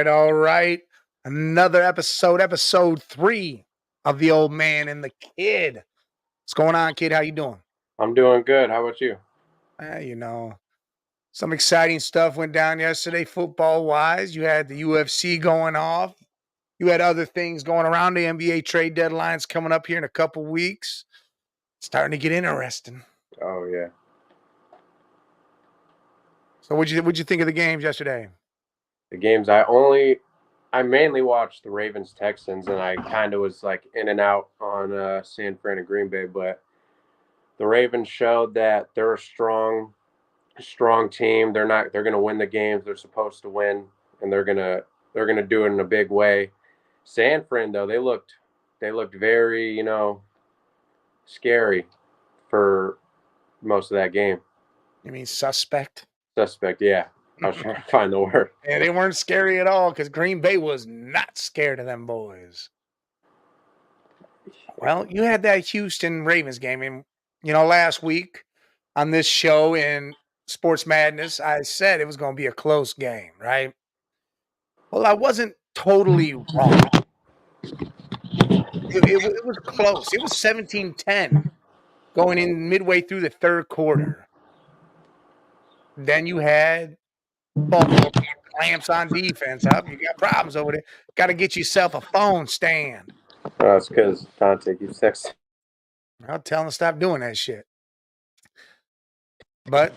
All right. Another episode 3 of The Old Man and the Kid. What's going on, kid? How you doing? I'm doing good. How about you? Some exciting stuff went down yesterday football-wise. You had the UFC going off. You had other things going around. The NBA trade deadline's coming up here in a couple weeks. It's starting to get interesting. Oh yeah. So what'd you think of the games yesterday? The games I mainly watched the Ravens Texans, and I kind of was like in and out on San Fran and Green Bay, but the Ravens showed that they're a strong team. They're going to win the games they're supposed to win, and they're going to do it in a big way. San Fran though, they looked very, scary for most of that game. You mean suspect? Suspect, yeah. I was trying to find the word. And they weren't scary at all because Green Bay was not scared of them boys. Well, you had that Houston Ravens game, and last week on this show in Sports Madness, I said it was going to be a close game, right? Well, I wasn't totally wrong. It was close. It was 17-10 going in midway through the third quarter. Then you had Baltimore clamps on defense up. You got problems over there. Got to get yourself a phone stand. That's because Dante keeps texting. I'll tell him to stop doing that shit. But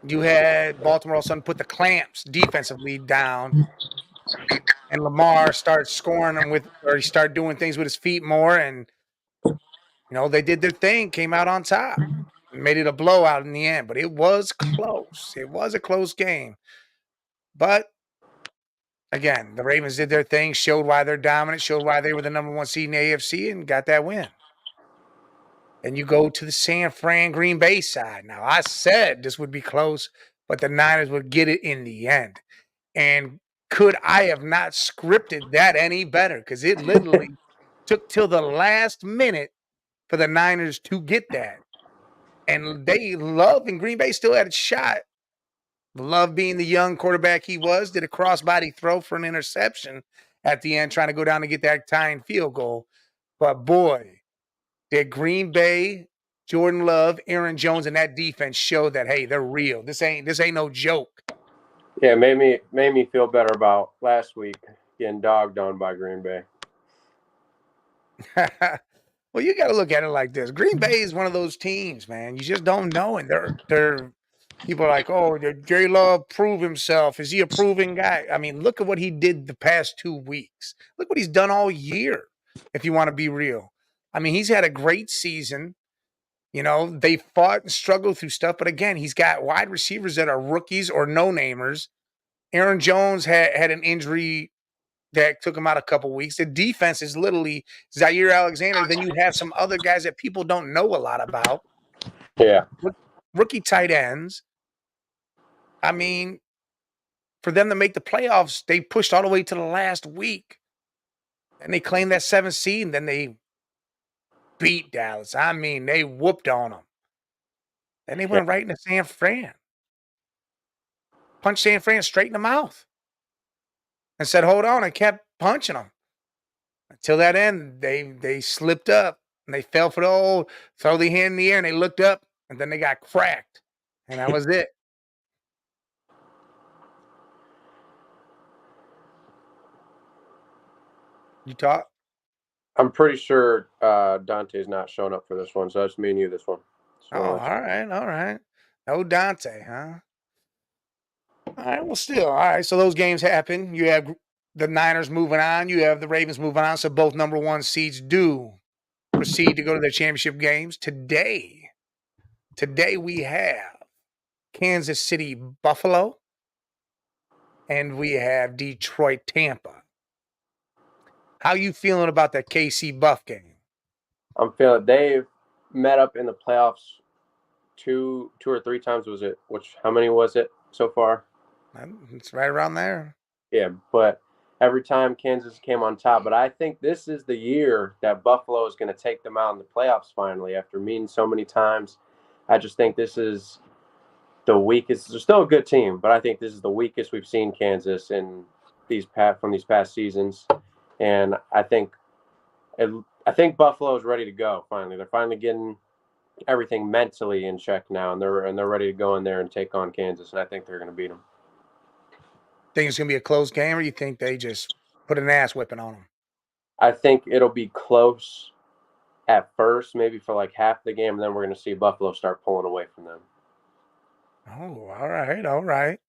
you had Baltimore all of a sudden put the clamps defensively down, and Lamar started scoring them he started doing things with his feet more, and they did their thing, came out on top, made it a blowout in the end. But it was close. It was a close game. But again, the Ravens did their thing, showed why they're dominant, showed why they were the number 1 seed in the AFC, and got that win. And you go to the San Fran Green Bay side. Now, I said this would be close, but the Niners would get it in the end. And could I have not scripted that any better? Because it literally took till the last minute for the Niners to get that. And Green Bay still had a shot. Love being the young quarterback he was, did a crossbody throw for an interception at the end, trying to go down and get that tying field goal. But boy, did Green Bay, Jordan Love, Aaron Jones, and that defense show that, hey, they're real. This ain't no joke. Yeah, it made me feel better about last week getting dogged on by Green Bay. Well, you got to look at it like this. Green Bay is one of those teams, man. You just don't know, and they're people are like, oh, J Love prove himself. Is he a proven guy? I mean, look at what he did the past 2 weeks. Look what he's done all year. If you want to be real, I mean, he's had a great season. They fought and struggled through stuff, but again, he's got wide receivers that are rookies or no-namers. Aaron Jones had an injury that took him out a couple weeks. The defense is literally Zaire Alexander. Then you have some other guys that people don't know a lot about. Yeah. Rookie tight ends. I mean, for them to make the playoffs, they pushed all the way to the last week. And they claimed that 7th seed, and then they beat Dallas. I mean, they whooped on them. And they went right into San Fran. Punched San Fran straight in the mouth. And said, hold on, and kept punching them. Until that end, they slipped up. And they fell for the old throw the hand in the air, and they looked up, and then they got cracked. And that was it. You talk? I'm pretty sure Dante's not showing up for this one, so it's me and you this one. Oh, all right. No Dante, huh? All right, well, still, all right. So those games happen. You have the Niners moving on. You have the Ravens moving on. So both number 1 seeds do proceed to go to their championship games. Today we have Kansas City, Buffalo, and we have Detroit, Tampa. How you feeling about that KC Buff game? I'm feeling they've met up in the playoffs two or three times. Was it? How many was it so far? It's right around there. Yeah, but every time Kansas came on top. But I think this is the year that Buffalo is going to take them out in the playoffs finally after meeting so many times. I just think this is the weakest. They're still a good team, but I think this is the weakest we've seen Kansas in these past seasons, and I think Buffalo is ready to go. Finally, they're finally getting everything mentally in check now, and they're ready to go in there and take on Kansas, and I think they're going to beat them. Think it's gonna be a close game, or you think they just put an ass whipping on them? I think it'll be close at first, maybe for like half the game, and then we're going to see Buffalo start pulling away from them. Oh, all right, all right.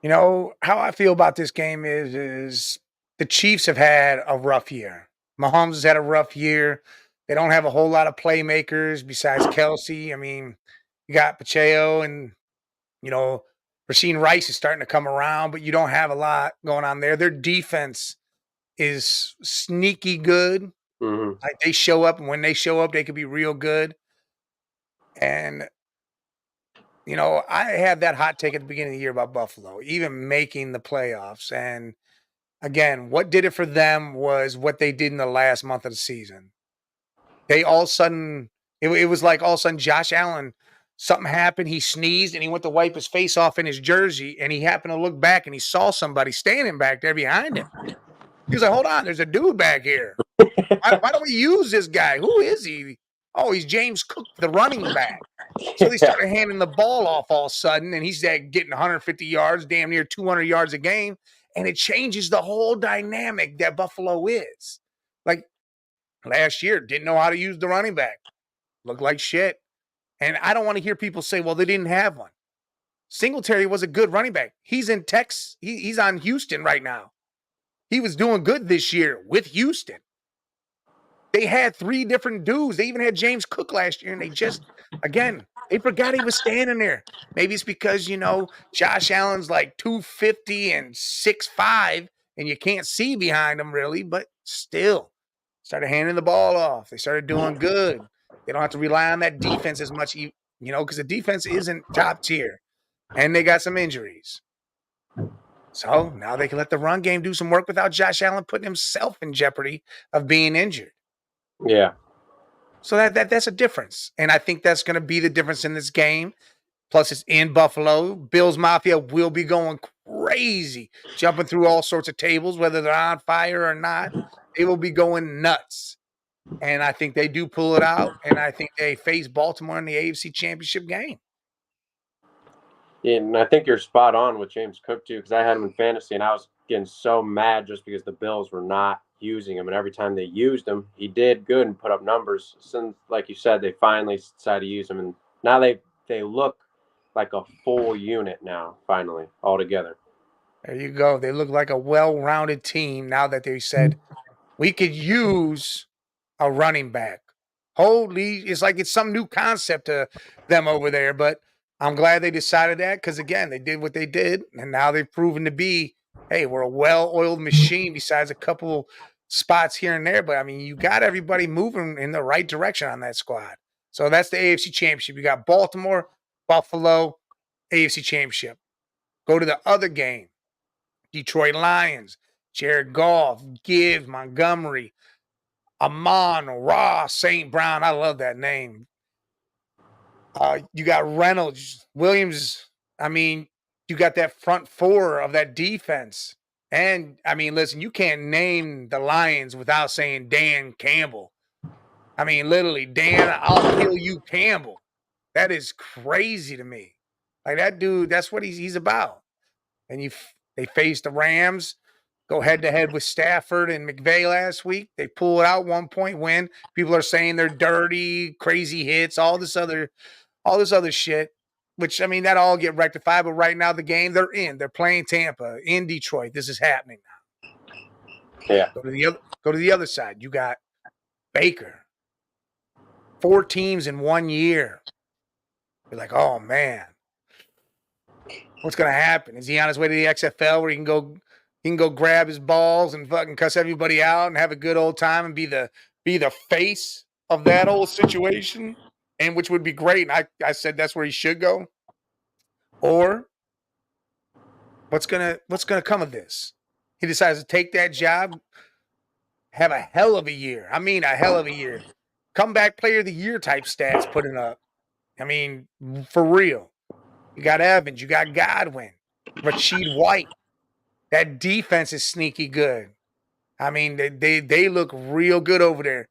You know, how I feel about this game is the Chiefs have had a rough year. Mahomes has had a rough year. They don't have a whole lot of playmakers besides Kelsey. I mean, you got Pacheco and, you know, Rasheen Rice is starting to come around, but you don't have a lot going on there. Their defense is sneaky good. Mm-hmm. Like they show up, and when they show up, they could be real good. And you know, I had that hot take at the beginning of the year about Buffalo, even making the playoffs. And again, what did it for them was what they did in the last month of the season. They all of a sudden, it was like all of a sudden Josh Allen, something happened. He sneezed and he went to wipe his face off in his jersey. And he happened to look back and he saw somebody standing back there behind him. He was like, hold on, there's a dude back here. Why don't we use this guy? Who is he? Oh, he's James Cook, the running back. So they started handing the ball off all of a sudden, and he's getting 150 yards, damn near 200 yards a game, and it changes the whole dynamic that Buffalo is. Like last year, didn't know how to use the running back, looked like shit. And I don't want to hear people say, well, they didn't have one. Singletary was a good running back. He's in Texas. He's on Houston right now. He was doing good this year with Houston. They had 3 different dudes. They even had James Cook last year, and they just, again, they forgot he was standing there. Maybe it's because, you know, Josh Allen's like 250 and 6'5", and you can't see behind him really, but still started handing the ball off. They started doing good. They don't have to rely on that defense as much, you know, because the defense isn't top tier, and they got some injuries. So now they can let the run game do some work without Josh Allen putting himself in jeopardy of being injured. Yeah. So that's a difference. And I think that's going to be the difference in this game. Plus, it's in Buffalo. Bills Mafia will be going crazy, jumping through all sorts of tables, whether they're on fire or not. They will be going nuts. And I think they do pull it out. And I think they face Baltimore in the AFC Championship game. Yeah, and I think you're spot on with James Cook too, because I had him in fantasy, and I was getting so mad just because the Bills were not using him, and every time they used him, he did good and put up numbers. Since, like you said, they finally decided to use him, and now they look like a full unit now, finally, all together. There you go. They look like a well-rounded team now that they said we could use a running back. Holy, it's like it's some new concept to them over there, but I'm glad they decided that because again, they did what they did, and now they've proven to be, hey, we're a well-oiled machine besides a couple spots here and there. But I mean, you got everybody moving in the right direction on that squad. So that's the AFC Championship. You got Baltimore, Buffalo, AFC Championship. Go to the other game. Detroit Lions, Jared Goff, Gibbs, Montgomery, Amon, Ross, St. Brown. I love that name. You got Reynolds, Williams. I mean, you got that front 4 of that defense. And I mean, listen, you can't name the Lions without saying Dan Campbell. I mean, literally, Dan, I'll kill you, Campbell. That is crazy to me. Like that dude, that's what he's about. And they faced the Rams, go head to head with Stafford and McVay last week. They pull it out 1-point win. People are saying they're dirty, crazy hits, all this other shit. Which I mean, that all get rectified. But right now, the game they're in, they're playing Tampa in Detroit. This is happening now. Yeah. Go to the other side. You got Baker. 4 teams in 1 year. You're like, oh man, what's gonna happen? Is he on his way to the XFL where he can go grab his balls and fucking cuss everybody out and have a good old time and be the face of that whole situation? And which would be great. And I said that's where he should go. Or what's gonna come of this? He decides to take that job, have a hell of a year. I mean, a hell of a year. Comeback player of the year type stats putting up. I mean, for real. You got Evans, you got Godwin, Rashid White. That defense is sneaky good. I mean, they look real good over there.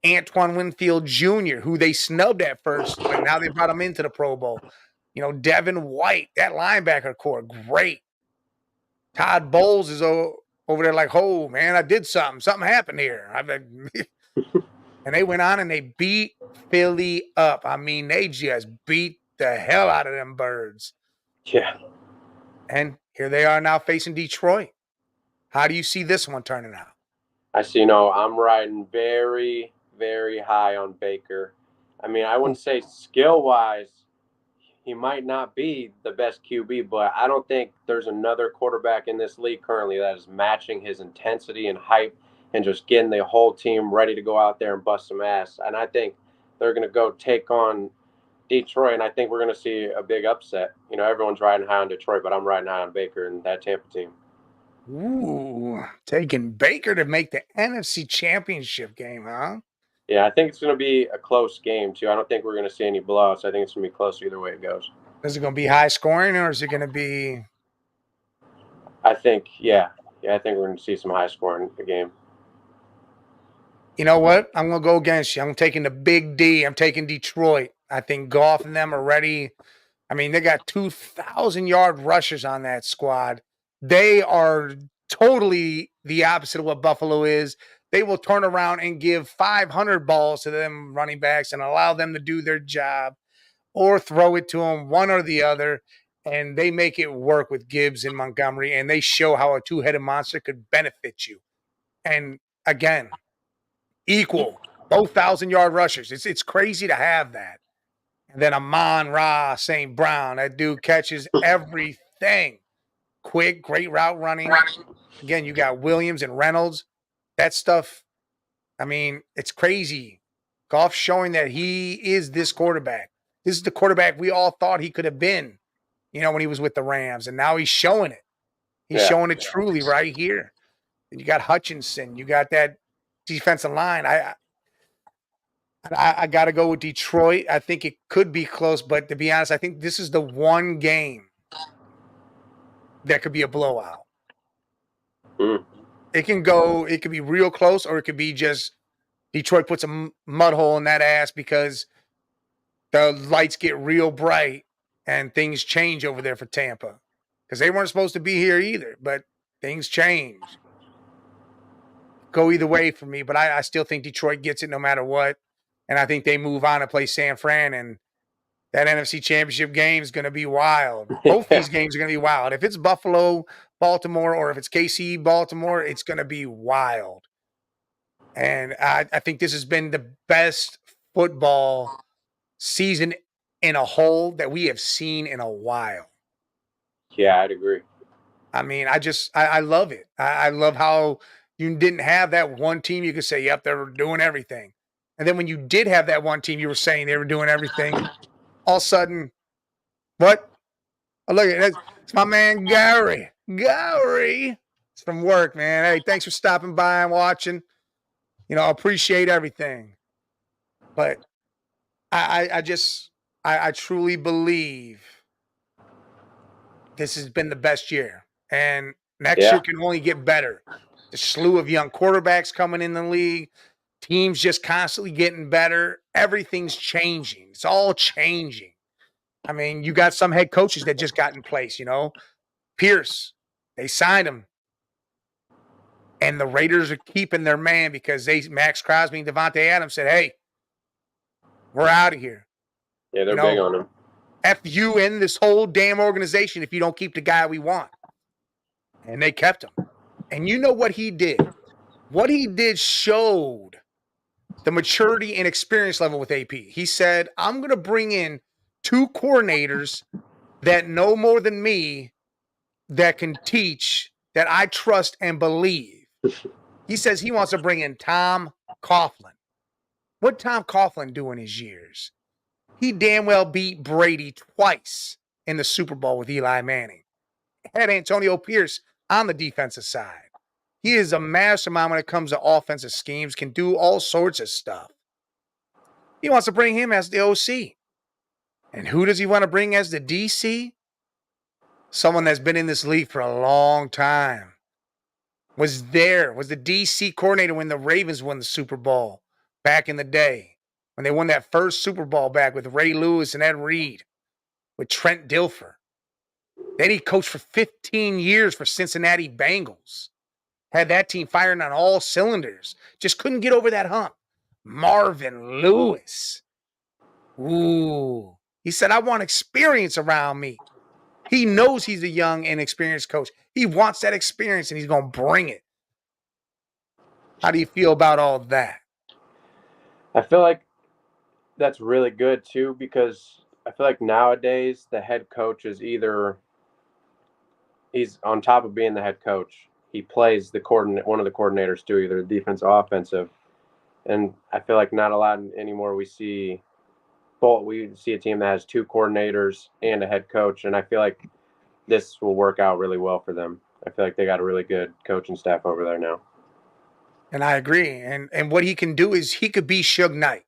Antoine Winfield Jr., who they snubbed at first, but now they brought him into the Pro Bowl. Devin White, that linebacker core, great. Todd Bowles is over there like, oh, man, I did something. Something happened here. And they went on and they beat Philly up. I mean, they just beat the hell out of them birds. Yeah. And here they are now facing Detroit. How do you see this one turning out? I see. No, I'm riding very, very high on Baker. I mean, I wouldn't say skill wise, he might not be the best QB, but I don't think there's another quarterback in this league currently that is matching his intensity and hype and just getting the whole team ready to go out there and bust some ass. And I think they're going to go take on Detroit, and I think we're going to see a big upset. Everyone's riding high on Detroit, but I'm riding high on Baker and that Tampa team. Ooh, taking Baker to make the NFC Championship game, huh? Yeah, I think it's going to be a close game, too. I don't think we're going to see any blowouts. I think it's going to be close either way it goes. Is it going to be high scoring or is it going to be? I think, yeah, I think we're going to see some high scoring in the game. You know what? I'm going to go against you. I'm taking the big D. I'm taking Detroit. I think Goff and them are ready. I mean, they got 2,000-yard rushers on that squad. They are totally the opposite of what Buffalo is. They will turn around and give 500 balls to them running backs and allow them to do their job or throw it to them, one or the other. And they make it work with Gibbs and Montgomery, and they show how a two-headed monster could benefit you. And again, equal, both 1,000-yard rushers. It's crazy to have that. And then Amon-Ra St. Brown, that dude catches everything. Quick, great route running. Again, you got Williams and Reynolds. That stuff, I mean, it's crazy. Goff showing that he is this quarterback. This is the quarterback we all thought he could have been, when he was with the Rams. And now he's showing it. He's showing it truly right here. And you got Hutchinson. You got that defensive line. I got to go with Detroit. I think it could be close, but to be honest, I think this is the one game that could be a blowout. It could be real close, or it could be just Detroit puts a mud hole in that ass because the lights get real bright and things change over there for Tampa. Because they weren't supposed to be here either, but things change. Go either way for me, but I still think Detroit gets it no matter what. And I think they move on to play San Fran, and that NFC Championship game is going to be wild. Both these games are going to be wild. If it's Buffalo, Baltimore, or if it's KC, Baltimore, it's going to be wild. And I think this has been the best football season in a whole that we have seen in a while. Yeah, I'd agree. I mean, I love it. I love how you didn't have that one team you could say, yep, they were doing everything. And then when you did have that one team you were saying they were doing everything, all of a sudden, what? Oh, look at that. It's my man, Gary. Gary. It's from work, man. Hey, thanks for stopping by and watching. Appreciate everything. But I truly believe this has been the best year. And next year can only get better. The slew of young quarterbacks coming in the league, teams just constantly getting better. Everything's changing. It's all changing. I mean, you got some head coaches that just got in place, Pierce, they signed him. And the Raiders are keeping their man because Max Crosby and Devontae Adams said, hey, we're out of here. Yeah, they're big on him. F you and this whole damn organization if you don't keep the guy we want. And they kept him. And you know what he did? What he did showed the maturity and experience level with AP. He said, I'm going to bring in two coordinators that know more than me, that can teach, that I trust and believe. He says he wants to bring in Tom Coughlin. What Tom Coughlin do in his years? He damn well beat Brady twice in the Super Bowl with Eli Manning. Had Antonio Pierce on the defensive side. He is a mastermind when it comes to offensive schemes, can do all sorts of stuff. He wants to bring him as the OC. And who does he want to bring as the DC? someone that's been in this league for a long time, was the DC coordinator when the Ravens won the Super Bowl back in the day, when they won that first Super Bowl back with Ray Lewis and Ed Reed, with Trent Dilfer. Then he coached for 15 years for Cincinnati Bengals. Had that team firing on all cylinders. Just couldn't get over that hump. Marvin Lewis. Ooh. He said, I want experience around me. He knows he's a young, inexperienced coach. He wants that experience, and he's going to bring it. How do you feel about all that? I feel like that's really good too, because I feel like nowadays the head coach is either he's on top of being the head coach, he plays the one of the coordinators too, either defense or offensive. And I feel like not a lot anymore. We see a team that has two coordinators and a head coach, and I feel like this will work out really well for them. I feel like they got a really good coaching staff over there now. And I agree. And what he can do is he could be Suge Knight.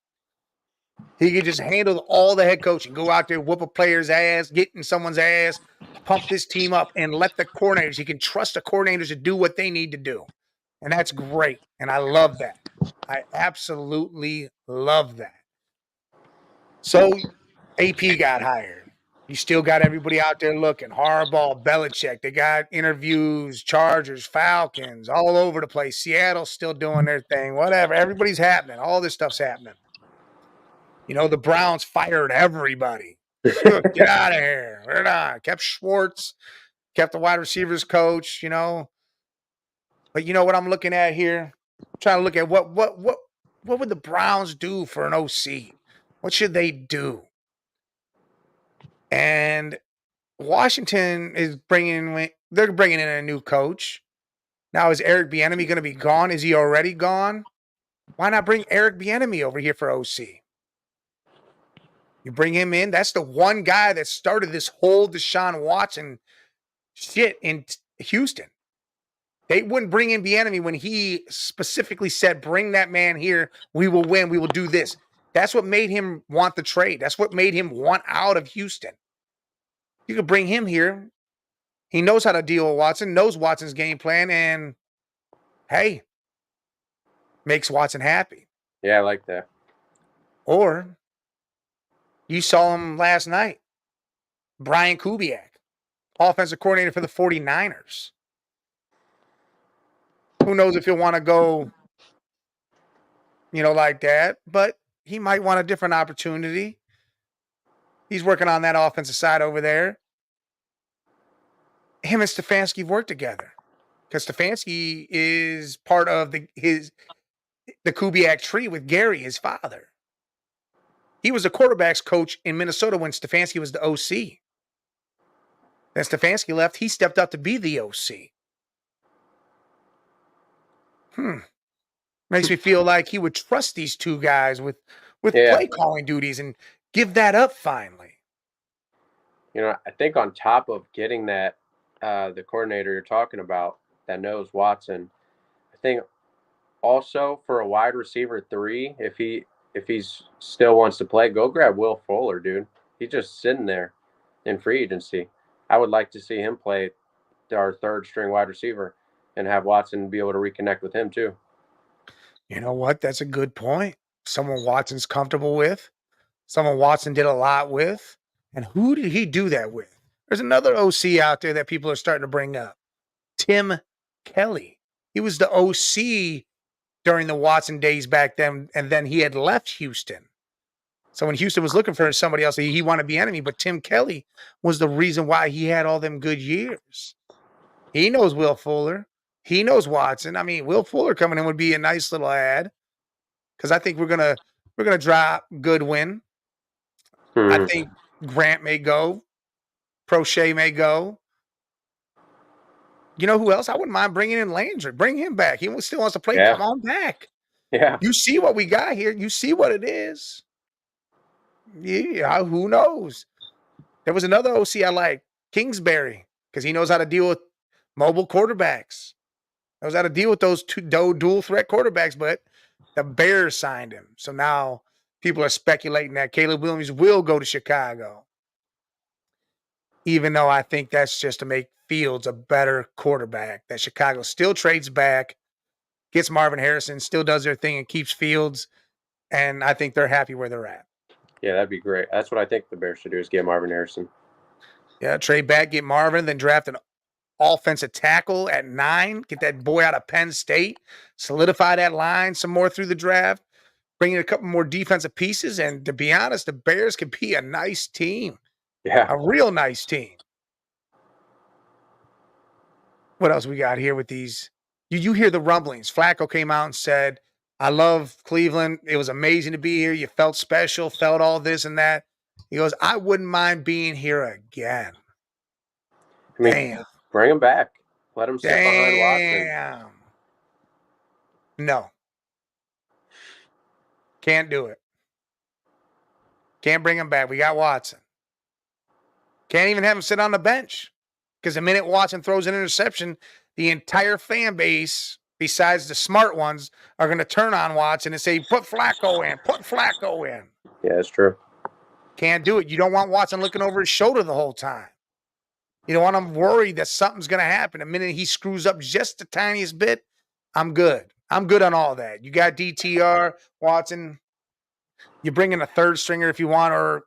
He could just handle all the head coaching, go out there, whoop a player's ass, get in someone's ass, pump this team up, and let the coordinators, he can trust the coordinators to do what they need to do. And that's great. And I love that. I absolutely love that. So AP got hired. You still got everybody out there looking. Harbaugh, Belichick. They got interviews, Chargers, Falcons, all over the place. Seattle's still doing their thing. Whatever. Everybody's happening. All this stuff's happening. You know, the Browns fired everybody. Get out of here. We're not. Kept Schwartz, kept the wide receivers coach, you know. But you know what I'm looking at here? I'm trying to look at what would the Browns do for an OC? What should they do? And Washington is they're bringing in a new coach. Now, is Eric Bieniemy going to be gone? Is he already gone? Why not bring Eric Bieniemy over here for OC? You bring him in. That's the one guy that started this whole Deshaun Watson shit in Houston. They wouldn't bring in Bieniemy when he specifically said, bring that man here. We will win. We will do this. That's what made him want the trade. That's what made him want out of Houston. You could bring him here. He knows how to deal with Watson, knows Watson's game plan, and hey, makes Watson happy. Yeah, I like that. Or you saw him last night. Brian Kubiak, offensive coordinator for the 49ers. Who knows if he'll want to go, like that, but he might want a different opportunity. He's working on that offensive side over there. Him and Stefanski work together because Stefanski is part of the Kubiak tree with Gary, his father. He was a quarterback's coach in Minnesota when Stefanski was the OC. Then Stefanski left. He stepped up to be the OC. Makes me feel like he would trust these two guys with play calling duties and give that up finally. I think on top of getting that, the coordinator you're talking about that knows Watson, I think also for a wide receiver 3, if he's still wants to play, go grab Will Fuller, dude. He's just sitting there in free agency. I would like to see him play our third string wide receiver and have Watson be able to reconnect with him too. You know what? That's a good point. Someone Watson's comfortable with, someone Watson did a lot with. And who did he do that with? There's another OC out there that people are starting to bring up. Tim Kelly. He was the OC during the Watson days back then, and then he had left Houston. So when Houston was looking for somebody else, he wanted Bieniemy, but Tim Kelly was the reason why he had all them good years. He knows Will Fuller. He knows Watson. I mean, Will Fuller coming in would be a nice little ad because I think we're gonna drop Goodwin. I think Grant may go. Prochet may go. You know who else? I wouldn't mind bringing in Landry. Bring him back. He still wants to play. Yeah. Come on back. Yeah. You see what we got here. You see what it is. Yeah, who knows? There was another OC I like, Kingsbury, because he knows how to deal with mobile quarterbacks. Knows how to deal with those two dual threat quarterbacks, but the Bears signed him. So now people are speculating that Caleb Williams will go to Chicago. even though I think that's just to make Fields a better quarterback. That Chicago still trades back, gets Marvin Harrison, still does their thing and keeps Fields, and I think they're happy where they're at. Yeah, that'd be great. That's what I think the Bears should do is get Marvin Harrison. Yeah, trade back, get Marvin, then draft an offensive tackle at 9, get that boy out of Penn State, solidify that line some more through the draft, bring in a couple more defensive pieces, and to be honest, the Bears could be a nice team, Yeah. a real nice team. What else we got here with these? You hear the rumblings. Flacco came out and said, I love Cleveland. It was amazing to be here. You felt special, felt all this and that. He goes, I wouldn't mind being here again. I mean, Damn. bring him back. Let him sit behind Watson. Damn. No. Can't do it. Can't bring him back. We got Watson. Can't even have him sit on the bench. Because the minute Watson throws an interception, the entire fan base, besides the smart ones, are going to turn on Watson and say, put Flacco in, put Flacco in. Yeah, that's true. Can't do it. You don't want Watson looking over his shoulder the whole time. You don't want him worried that something's going to happen. The minute he screws up just the tiniest bit, I'm good. I'm good on all that. You got DTR, Watson. You bring in a third stringer if you want, or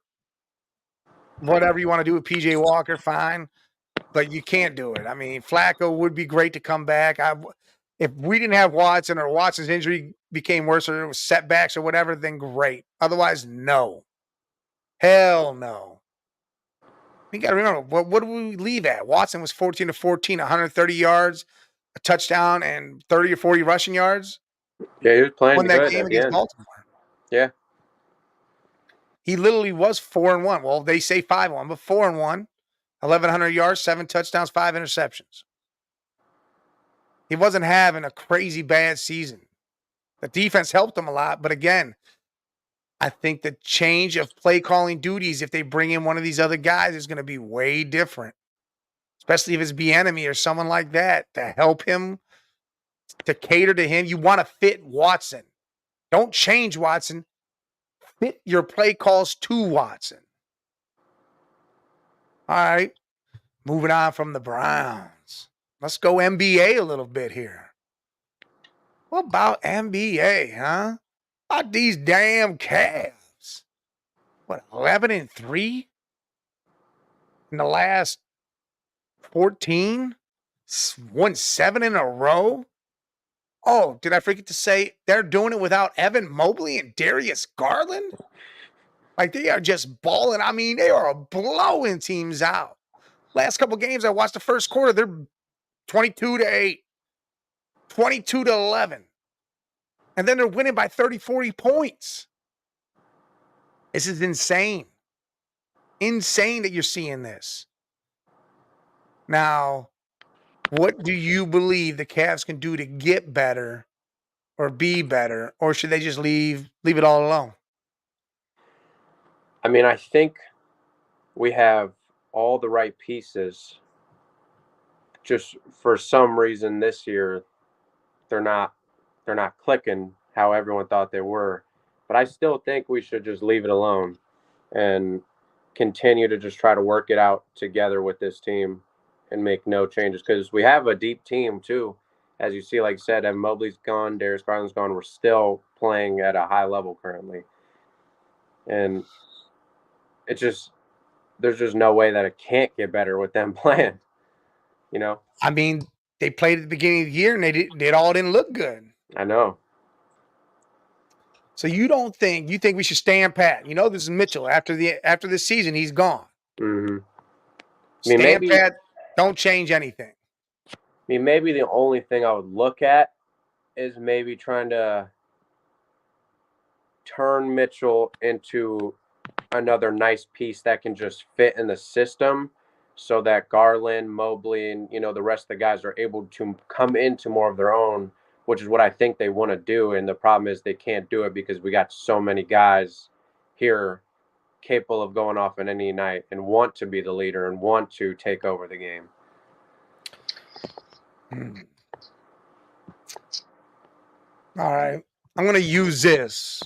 whatever you want to do with PJ Walker, fine. But you can't do it. I mean, Flacco would be great to come back. If we didn't have Watson or Watson's injury became worse or it was setbacks or whatever, then great. Otherwise, no. Hell no. You got to remember, what did we leave at? Watson was 14 to 14, 130 yards, a touchdown, and 30 or 40 rushing yards. Yeah, he was playing Won that good game at the against end. Baltimore. Yeah. He literally was 4-1. Well, they say 5-1, but 4-1. 1,100 yards, 7 touchdowns, 5 interceptions. He wasn't having a crazy bad season. The defense helped him a lot, but again, I think the change of play calling duties, if they bring in one of these other guys, is going to be way different, especially if it's Bieniemy or someone like that to help him, to cater to him. You want to fit Watson. Don't change Watson. Fit your play calls to Watson. All right. Moving on from the Browns. Let's go NBA a little bit here. What about NBA, huh? About these damn Cavs. What, 11-3 in the last 14? Won 7 in a row? Oh, did I forget to say they're doing it without Evan Mobley and Darius Garland? Like, they are just balling. I mean, they are blowing teams out. Last couple games, I watched the first quarter. They're 22-8, 22-11. And then they're winning by 30, 40 points. This is insane. Insane that you're seeing this. Now, what do you believe the Cavs can do to get better or be better? Or should they just leave it all alone? I mean, I think we have all the right pieces. Just for some reason this year, they're not clicking how everyone thought they were. But I still think we should just leave it alone and continue to just try to work it out together with this team and make no changes because we have a deep team too. As you see, like I said, Evan Mobley's gone, Darius Garland's gone. We're still playing at a high level currently. And it's just there's just no way that it can't get better with them playing. You know? I mean, they played at the beginning of the year and it all didn't look good. I know. So you think we should stand pat? You know, this is Mitchell. After this season, he's gone. Mm-hmm. Stand pat. Don't change anything. I mean, maybe the only thing I would look at is maybe trying to turn Mitchell into another nice piece that can just fit in the system so that Garland, Mobley, and the rest of the guys are able to come into more of their own, which is what I think they want to do. And the problem is they can't do it because we got so many guys here capable of going off in any night and want to be the leader and want to take over the game. All right. I'm going to use this.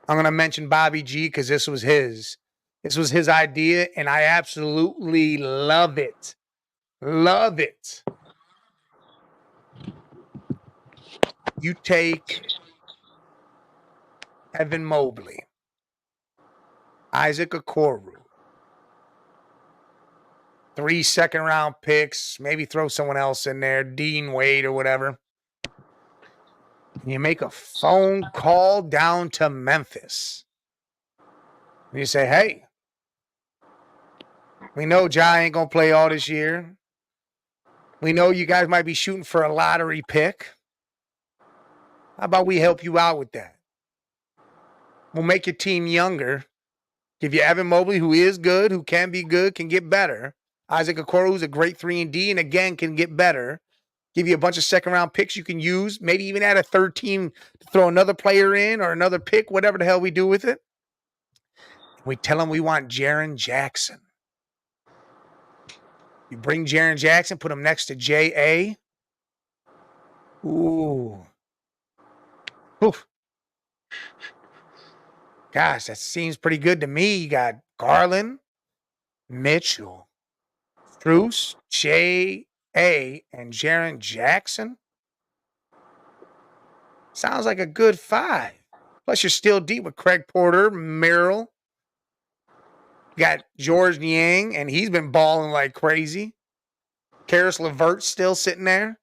I'm going to mention Bobby G because this was his. This was his idea, and I absolutely love it. Love it. You take Evan Mobley, Isaac Okoro, 3 second-round picks, maybe throw someone else in there, Dean Wade or whatever. And you make a phone call down to Memphis. And you say, hey, we know Ja ain't going to play all this year. We know you guys might be shooting for a lottery pick. How about we help you out with that? We'll make your team younger. Give you Evan Mobley, who is good, who can be good, can get better. Isaac Okoro, who's a great 3-and-D, and again, can get better. Give you a bunch of second-round picks you can use. Maybe even add a third team to throw another player in or another pick, whatever the hell we do with it. We tell them we want Jaren Jackson. You bring Jaren Jackson, put him next to J.A. Ooh. Oof. Gosh, that seems pretty good to me. You got Garland, Mitchell, Struce, J.A., and Jaren Jackson. Sounds like a good 5. Plus, you're still deep with Craig Porter, Merrill. You got George Niang, and he's been balling like crazy. Karis LeVert's still sitting there.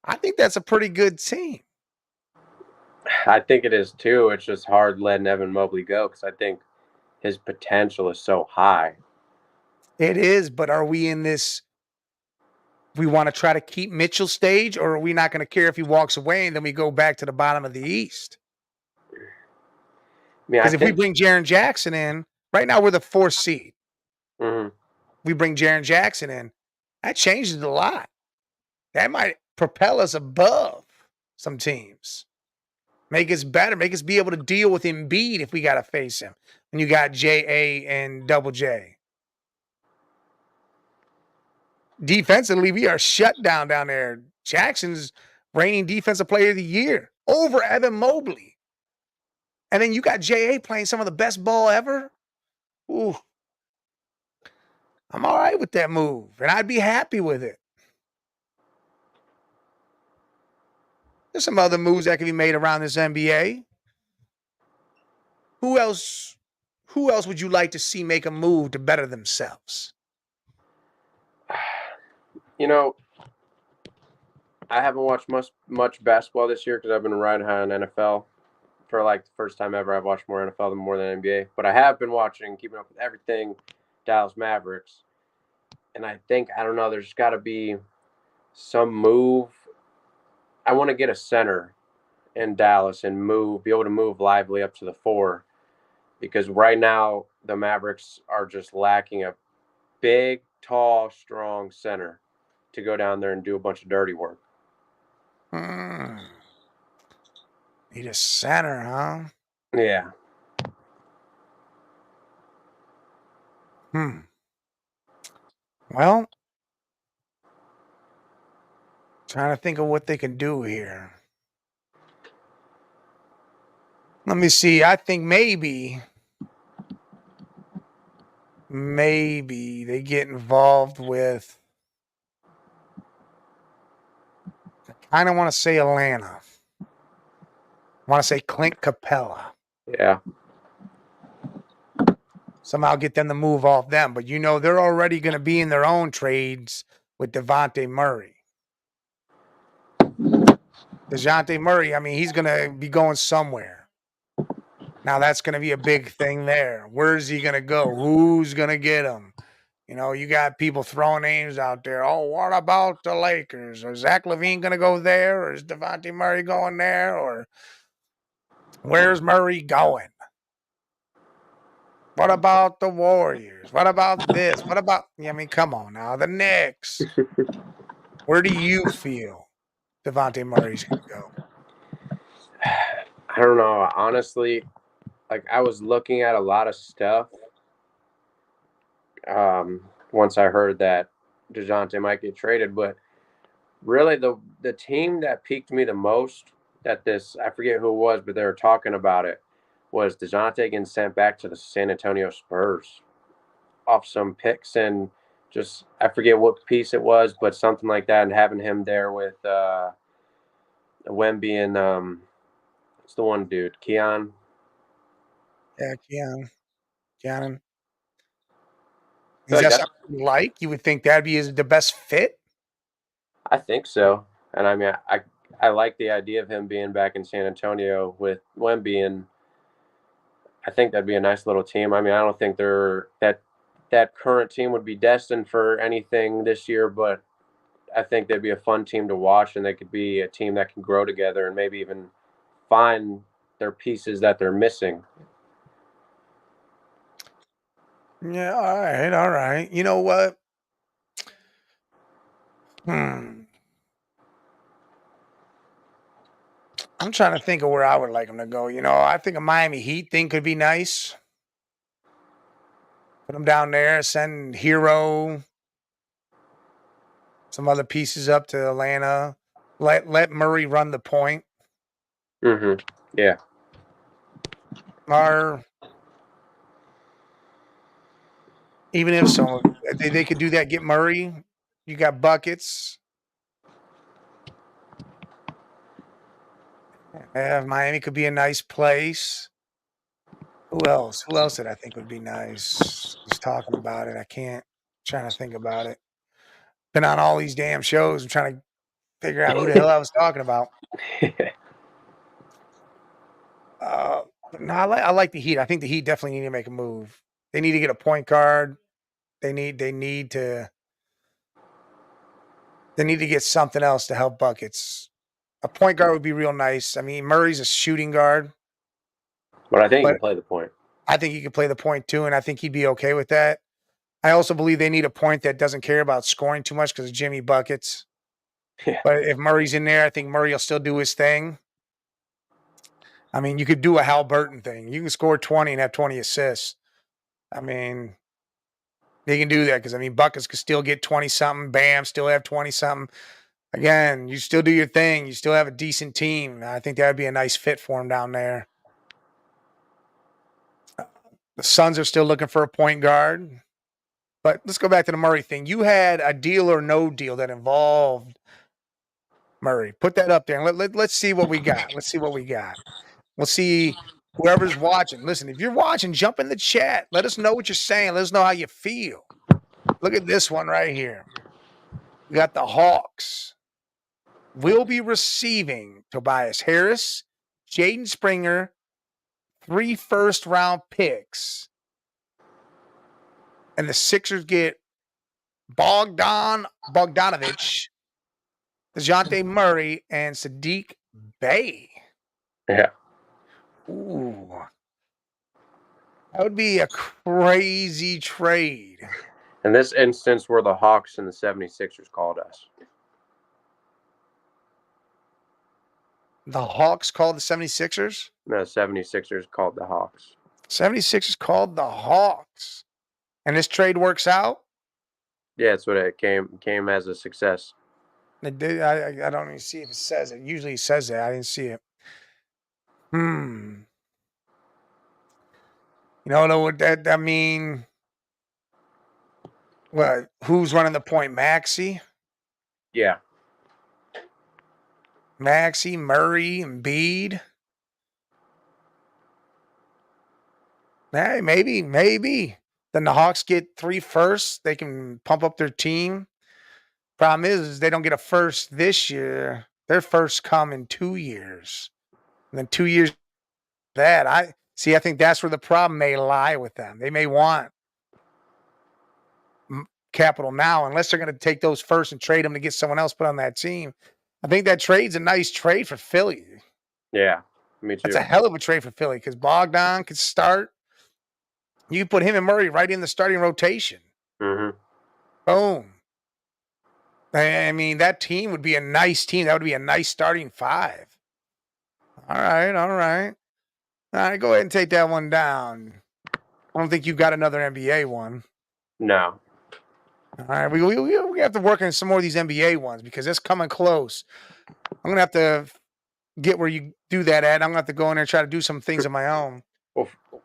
I think that's a pretty good team. I think it is too. It's just hard letting Evan Mobley go because I think his potential is so high. It is, but are we in this? We want to try to keep Mitchell stage, or are we not going to care if he walks away and then we go back to the bottom of the East? Because if we bring Jaren Jackson in, right now we're the 4th seed. Mm-hmm. We bring Jaren Jackson in, that changes a lot. That might propel us above some teams. Make us better. Make us be able to deal with Embiid if we got to face him. And you got J.A. and Double J. Defensively, we are shut down there. Jackson's reigning defensive player of the year over Evan Mobley. And then you got J.A. playing some of the best ball ever. Ooh. I'm all right with that move, and I'd be happy with it. There's some other moves that can be made around this NBA. Who else would you like to see make a move to better themselves? You know, I haven't watched much basketball this year because I've been riding high on NFL. For like the first time ever, I've watched more NFL than more than NBA. But I have been watching, keeping up with everything, Dallas Mavericks. And I think, I don't know, there's got to be some move. I want to get a center in Dallas and be able to move Lively up to the 4. Because right now, the Mavericks are just lacking a big, tall, strong center to go down there and do a bunch of dirty work. Need a center, huh? Yeah. Well, trying to think of what they can do here. Let me see. I think maybe they get involved with. I kind of want to say Atlanta. I want to say Clint Capella. Yeah. Somehow get them to move off them. But they're already going to be in their own trades with DeJounte Murray. DeJounte Murray, I mean, he's going to be going somewhere. Now that's going to be a big thing there. Where's he going to go? Who's going to get him? You got people throwing names out there. Oh, what about the Lakers? Is Zach LaVine going to go there? Or is DeJounte Murray going there? Or where's Murray going? What about the Warriors? What about this? What about, come on now, the Knicks. Where do you feel DeJounte Murray's going to go? I don't know. Honestly, I was looking at a lot of stuff once I heard that DeJounte might get traded. But really, the team that piqued me the most I forget who it was, but they were talking about it, was DeJounte getting sent back to the San Antonio Spurs off some picks and just I forget what piece it was, but something like that, and having him there with Wemby and it's the one dude, Keon. Yeah, Keanu. I feel Is like that that's something you like? You would think that'd be the best fit? I think so, and I mean I like the idea of him being back in San Antonio with Wemby, and I think that'd be a nice little team. I mean, I don't think that current team would be destined for anything this year, but I think they'd be a fun team to watch, and they could be a team that can grow together and maybe even find their pieces that they're missing. Yeah, all right. You know what? Hmm. I'm trying to think of where I would like him to go. I think a Miami Heat thing could be nice. Put him down there, send Hero, some other pieces up to Atlanta. Let Murray run the point. Mm-hmm. Yeah, Or even if so, they could do that. Get Murray. You got buckets. Yeah, Miami could be a nice place. Who else? Who else that I think would be nice? Just talking about it, I can't. Trying to think about it. Been on all these damn shows. I'm trying to figure out who the hell I was talking about. Uh, but no, I like the Heat. I think the Heat definitely need to make a move. They need to get a point guard. They need to get something else to help buckets. A point guard would be real nice. I mean, Murray's a shooting guard, but I think you but can play the point. I think he could play the point too, and I think he'd be okay with that. I also believe they need a point that doesn't care about scoring too much because of Jimmy buckets. Yeah, But if Murray's in there, I think Murray will still do his thing. I mean, you could do a Hal Burton thing. You can score 20 and have 20 assists. I mean, they can do that because, I mean, buckets could still get 20 something. Bam, still have 20 something. Again, you still do your thing. You still have a decent team. I think that would be a nice fit for him down there. The Suns are still looking for a point guard. But let's go back to the Murray thing. You had a deal or no deal that involved Murray. Put that up there and let's see what we got. Let's see what we got. We'll see whoever's watching. Listen, if you're watching, jump in the chat. Let us know what you're saying. Let us know how you feel. Look at this one right here. We got the Hawks. Will be receiving Tobias Harris, Jaden Springer, 3 first-round picks. And the Sixers get Bogdanovich, DeJounte Murray, and Sadiq Bey. yeah. Ooh. That would be a crazy trade. In this instance, were the Hawks and the 76ers called us. The Hawks called the 76ers? No, the 76ers called the Hawks. 76ers called the Hawks. And this trade works out? Yeah, that's what it came as a success. It did. I don't even see if it says it. Usually it says that. I didn't see it. Hmm. You know what that mean? What? Who's running the point? Yeah. Maxey, Murray, and Embiid. Hey, maybe. Then the Hawks get 3 firsts. They can pump up their team. Problem is they don't get a first this year. Their first come in 2 years. And then 2 years that I think that's where the problem may lie with them. They may want capital now, unless they're going to take those first and trade them to get someone else put on that team. I think that trade's a nice trade for Philly. Yeah, me That's too. a hell of a trade for Philly because Bogdan could start. You put him and Murray right in the starting rotation. Mm-hmm. Boom. I mean, that team would be a nice team. That would be a nice starting 5. All right. All right, go ahead and take that one down. I don't think you've got another NBA one. No. All right, we have to work on some more of these NBA ones because it's coming close. I'm gonna have to get where you do that at. I'm gonna have to go in there and try to do some things on my own. Well,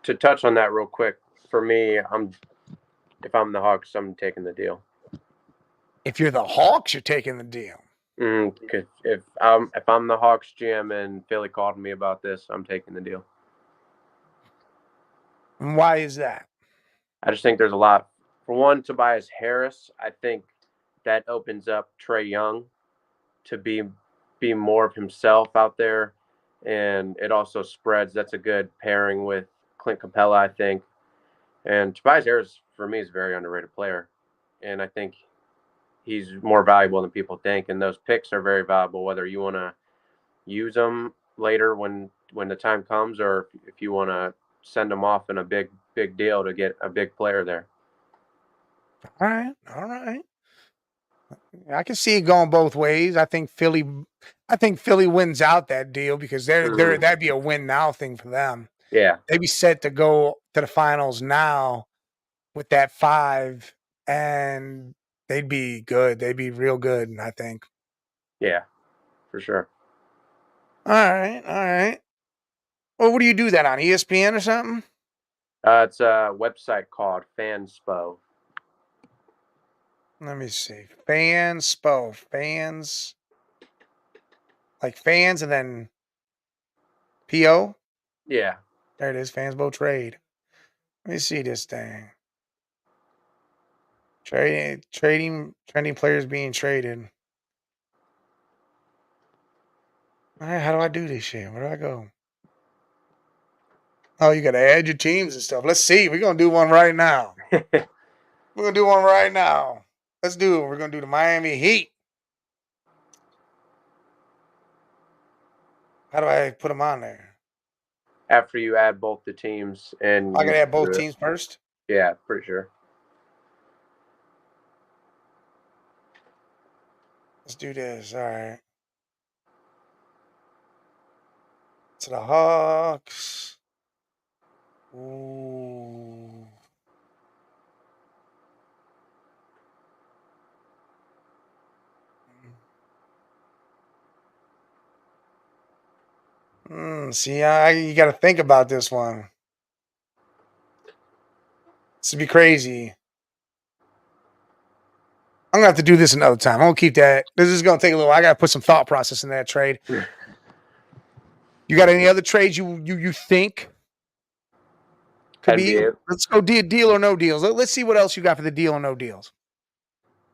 to touch on that real quick, for me, if I'm the Hawks, I'm taking the deal. If you're the Hawks, you're taking the deal. 'Cause if I'm the Hawks GM and Philly called me about this, I'm taking the deal. And why is that? I just think there's a lot. For one, Tobias Harris, I think that opens up Trae Young to be more of himself out there, and it also spreads. That's a good pairing with Clint Capella, I think. And Tobias Harris, for me, is a very underrated player, and I think he's more valuable than people think. And those picks are very valuable, whether you want to use them later when the time comes, or if you want to send them off in a big deal to get a big player there. All right. I can see it going both ways. I think Philly wins out that deal because that'd be a win now thing for them. Yeah, They'd be set to go to the finals now with that 5, and they'd be good. They'd be real good, I think. yeah, for sure. All right. Well, what do you do that on, ESPN or something? It's a website called Fanspo. Let me see. Fans, like fans, and then PO. Yeah, There it is. Fansbo trade. Let me see this thing. Trending players being traded. All right, how do I do this shit? Where do I go? Oh, you got to add your teams and stuff. Let's see. We're gonna do one right now. We're gonna do one right now. Let's do it. We're gonna do the Miami Heat. How do I put them on there? after you add both the teams and I you gotta add both do it. teams first. Yeah, pretty sure. Let's do this. All right. To the Hawks. Ooh. See, you got to think about this one. This would be crazy. I'm gonna have to do this another time. I'm gonna keep that. This is gonna take a little. I gotta put some thought process in that trade. You got any other trades you think could be? NBA. Let's go deal or no deals. Let's see what else you got for the deal or no deals.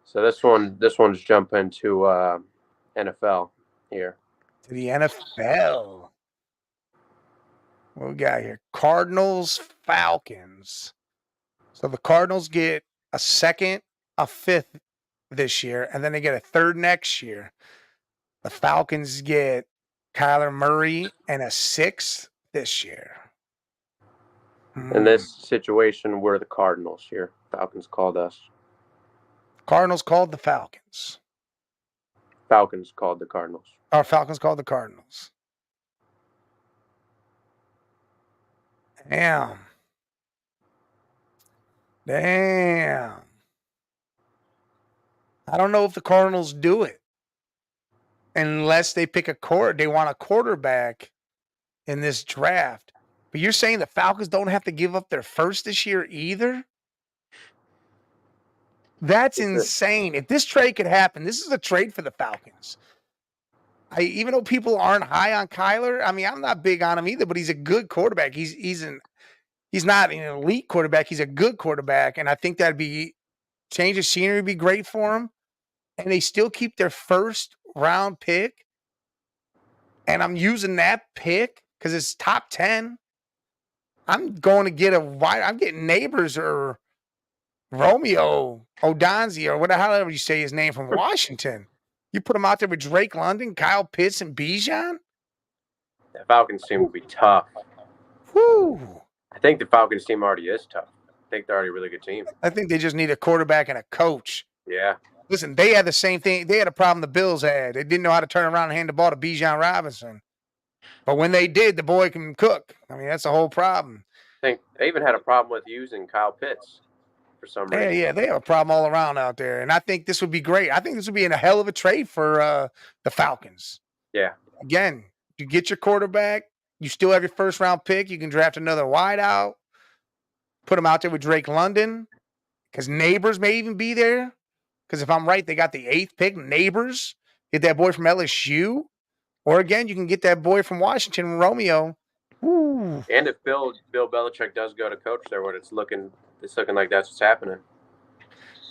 So this one's jumping to NFL here. To the NFL. What we got here? Cardinals, Falcons. So the Cardinals get a second, a fifth this year, and then they get a third next year. The Falcons get Kyler Murray and a sixth this year. In this situation, we're the Cardinals here. Falcons called us. Cardinals called the Falcons. Falcons called the Cardinals. Or Falcons called the Cardinals. Damn. I don't know if the Cardinals do it unless they pick they want a quarterback in this draft. But you're saying the Falcons don't have to give up their first this year either? That's insane. If this trade could happen, this is a trade for the Falcons. Even though people aren't high on Kyler, I mean, I'm not big on him either, but he's a good quarterback. He's not an elite quarterback. He's a good quarterback, and I think that'd be change of scenery would be great for him. And they still keep their first round pick, and I'm using that pick because it's top 10. I'm going to get I'm getting Neighbors or Romeo Odonzi or however you say his name from Washington. You put him out there with Drake London, Kyle Pitts, and Bijan. The Falcons team will be tough. Whew. I think the Falcons team already is tough. I think they're already a really good team. I think they just need a quarterback and a coach. Yeah. Listen, they had the same thing. They had a problem the Bills had. They didn't know how to turn around and hand the ball to Bijan Robinson. But when they did, the boy can cook. I mean, that's the whole problem. I think they even had a problem with using Kyle Pitts for some reason. Yeah, they have a problem all around out there. And I think this would be great. I think this would be a hell of a trade for the Falcons. Yeah. Again, you get your quarterback. You still have your first round pick. You can draft another wideout. Put him out there with Drake London, because Neighbors may even be there. Because if I'm right, they got the 8th pick. Neighbors. Get that boy from LSU. Or again, you can get that boy from Washington, Romeo. Ooh. And if Bill Belichick does go to coach there, it's looking like that's what's happening.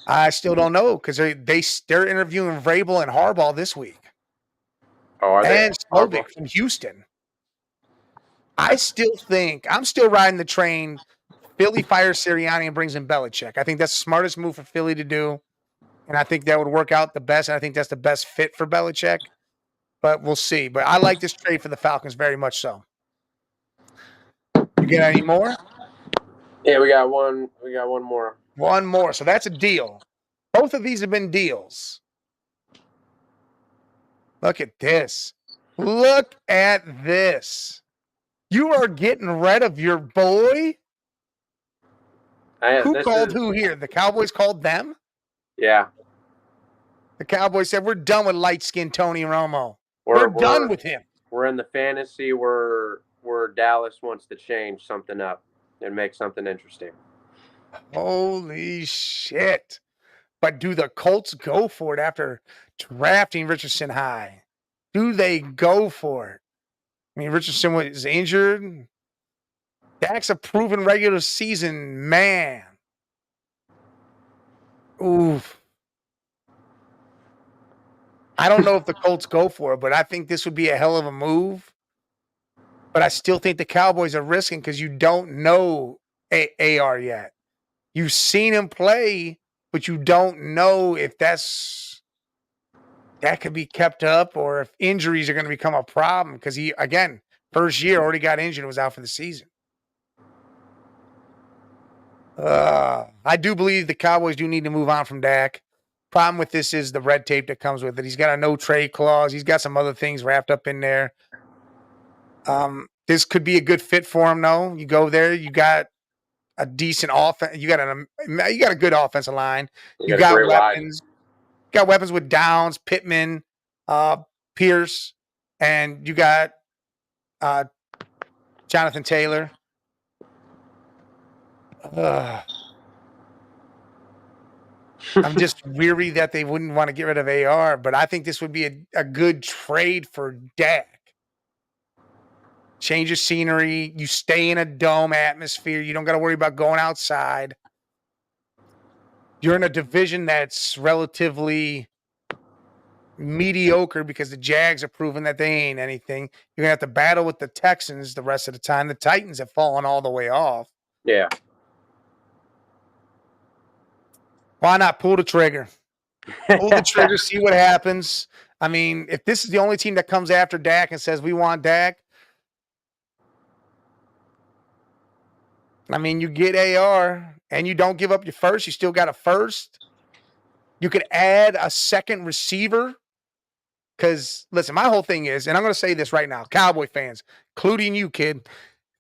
I still don't know, because they're interviewing Vrabel and Harbaugh this week. Oh, are they? And Slovic from Houston. I'm still riding the train. Philly fires Sirianni and brings in Belichick. I think that's the smartest move for Philly to do. And I think that would work out the best. And I think that's the best fit for Belichick. But we'll see. But I like this trade for the Falcons very much so. You get any more? Yeah, we got one. We got one more. One more. So that's a deal. Both of these have been deals. Look at this. Look at this. You are getting rid of your boy? Who called who here? The Cowboys called them? Yeah. The Cowboys said, we're done with light-skinned Tony Romo. We're done with him. We're in the fantasy where Dallas wants to change something up and make something interesting. Holy shit. But do the Colts go for it after drafting Richardson high? Do they go for it? I mean, Richardson was injured. Dak's a proven regular season man. Oof. I don't know if the Colts go for it, but I think this would be a hell of a move. But I still think the Cowboys are risking, because you don't know AR yet. You've seen him play, but you don't know if that could be kept up or if injuries are going to become a problem, because he, again, first year already got injured and was out for the season. I do believe the Cowboys do need to move on from Dak. Problem with this is the red tape that comes with it. He's got a no trade clause. He's got some other things wrapped up in there. This could be a good fit for him, though. You go there, you got a decent offense. You got a good offensive line. You got weapons. You got weapons with Downs, Pittman, Pierce, and you got Jonathan Taylor. I'm just weary that they wouldn't want to get rid of AR, but I think this would be a good trade for Dak. Change your scenery. You stay in a dome atmosphere. You don't got to worry about going outside. You're in a division that's relatively mediocre because the Jags are proving that they ain't anything. You're going to have to battle with the Texans the rest of the time. The Titans have fallen all the way off. Yeah. Why not pull the trigger? Pull the trigger, see what happens. I mean, if this is the only team that comes after Dak and says, we want Dak, I mean, you get AR and you don't give up your first. You still got a first. You could add a second receiver. Because, listen, my whole thing is, and I'm going to say this right now, Cowboy fans, including you, kid,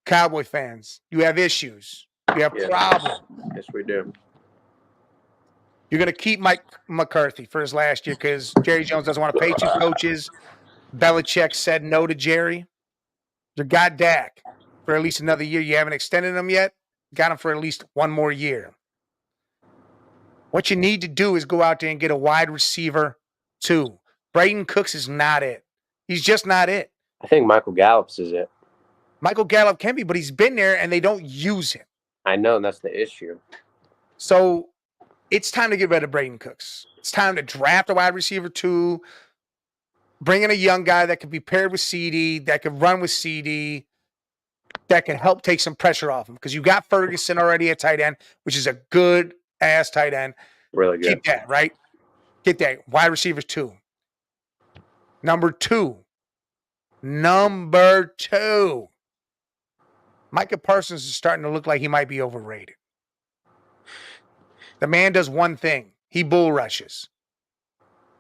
Cowboy fans, you have issues. You have problems. Yes, we do. You're going to keep Mike McCarthy for his last year because Jerry Jones doesn't want to pay 2 coaches. Belichick said no to Jerry. You got Dak for at least another year. You haven't extended him yet. Got him for at least one more year. What you need to do is go out there and get a wide receiver 2. Brayden Cooks is not it. He's just not it. I think Michael Gallup's is it. Michael Gallup can be, but he's been there and they don't use him. I know, and that's the issue. So it's time to get rid of Brayden Cooks. It's time to draft a wide receiver 2, bring in a young guy that can be paired with CD, that can run with CD, that can help take some pressure off him. Because you got Ferguson already at tight end, which is a good-ass tight end. Really good. Keep that, right? Get that. Wide receivers 2. Number 2. Micah Parsons is starting to look like he might be overrated. The man does one thing. He bull rushes.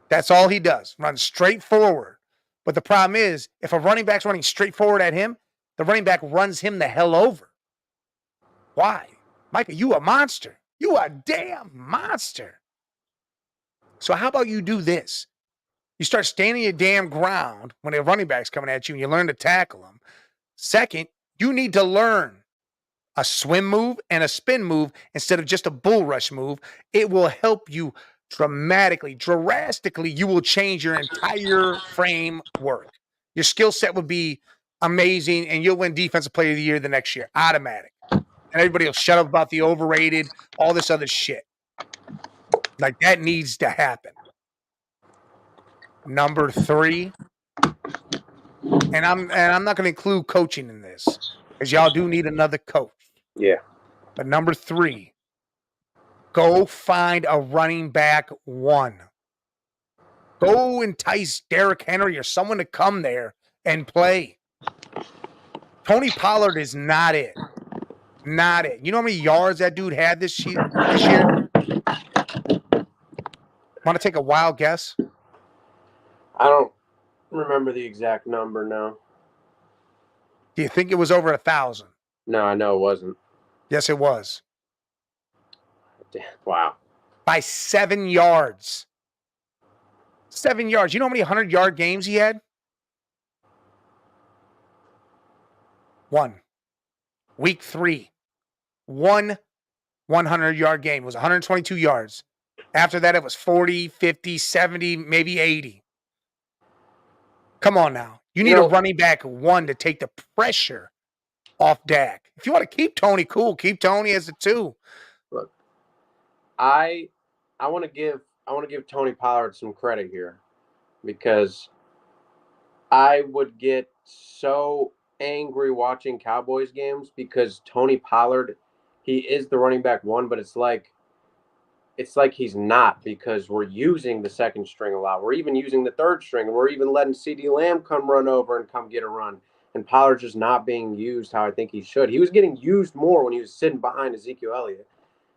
That's all he does. Runs straight forward. But the problem is, if a running back's running straight forward at him, the running back runs him the hell over. Why? Micah, you a monster. You a damn monster. So how about you do this? You start standing your damn ground when a running back's coming at you and you learn to tackle him. Second, you need to learn a swim move and a spin move instead of just a bull rush move. It will help you drastically. You will change your entire framework. Your skill set would be amazing, and you'll win Defensive Player of the Year the next year, automatic. And everybody will shut up about the overrated, all this other shit. Like, that needs to happen. Number 3, and I'm not going to include coaching in this because y'all do need another coach. Yeah. But number 3, go find a running back 1. Go entice Derrick Henry or someone to come there and play. Tony Pollard is not it. Not it. You know how many yards that dude had this year? Want to take a wild guess? I don't remember the exact number now. Do you think it was over 1,000? No, I know it wasn't. Yes, it was. Wow. By 7 yards. 7 yards. You know how many 100-yard games he had? 1. Week 3. 1 100-yard game. It was 122 yards. After that, it was 40, 50, 70, maybe 80. Come on now. You need a running back 1 to take the pressure off Dak. If you want to keep Tony, cool. Keep Tony as a 2. Look, I want to give Tony Pollard some credit here because I would get so angry watching Cowboys games because Tony Pollard, he is the running back 1, but it's like he's not because we're using the second string a lot. We're even using the third string, and we're even letting CeeDee Lamb come run over and come get a run. And Pollard's just not being used how I think he should. He was getting used more when he was sitting behind Ezekiel Elliott.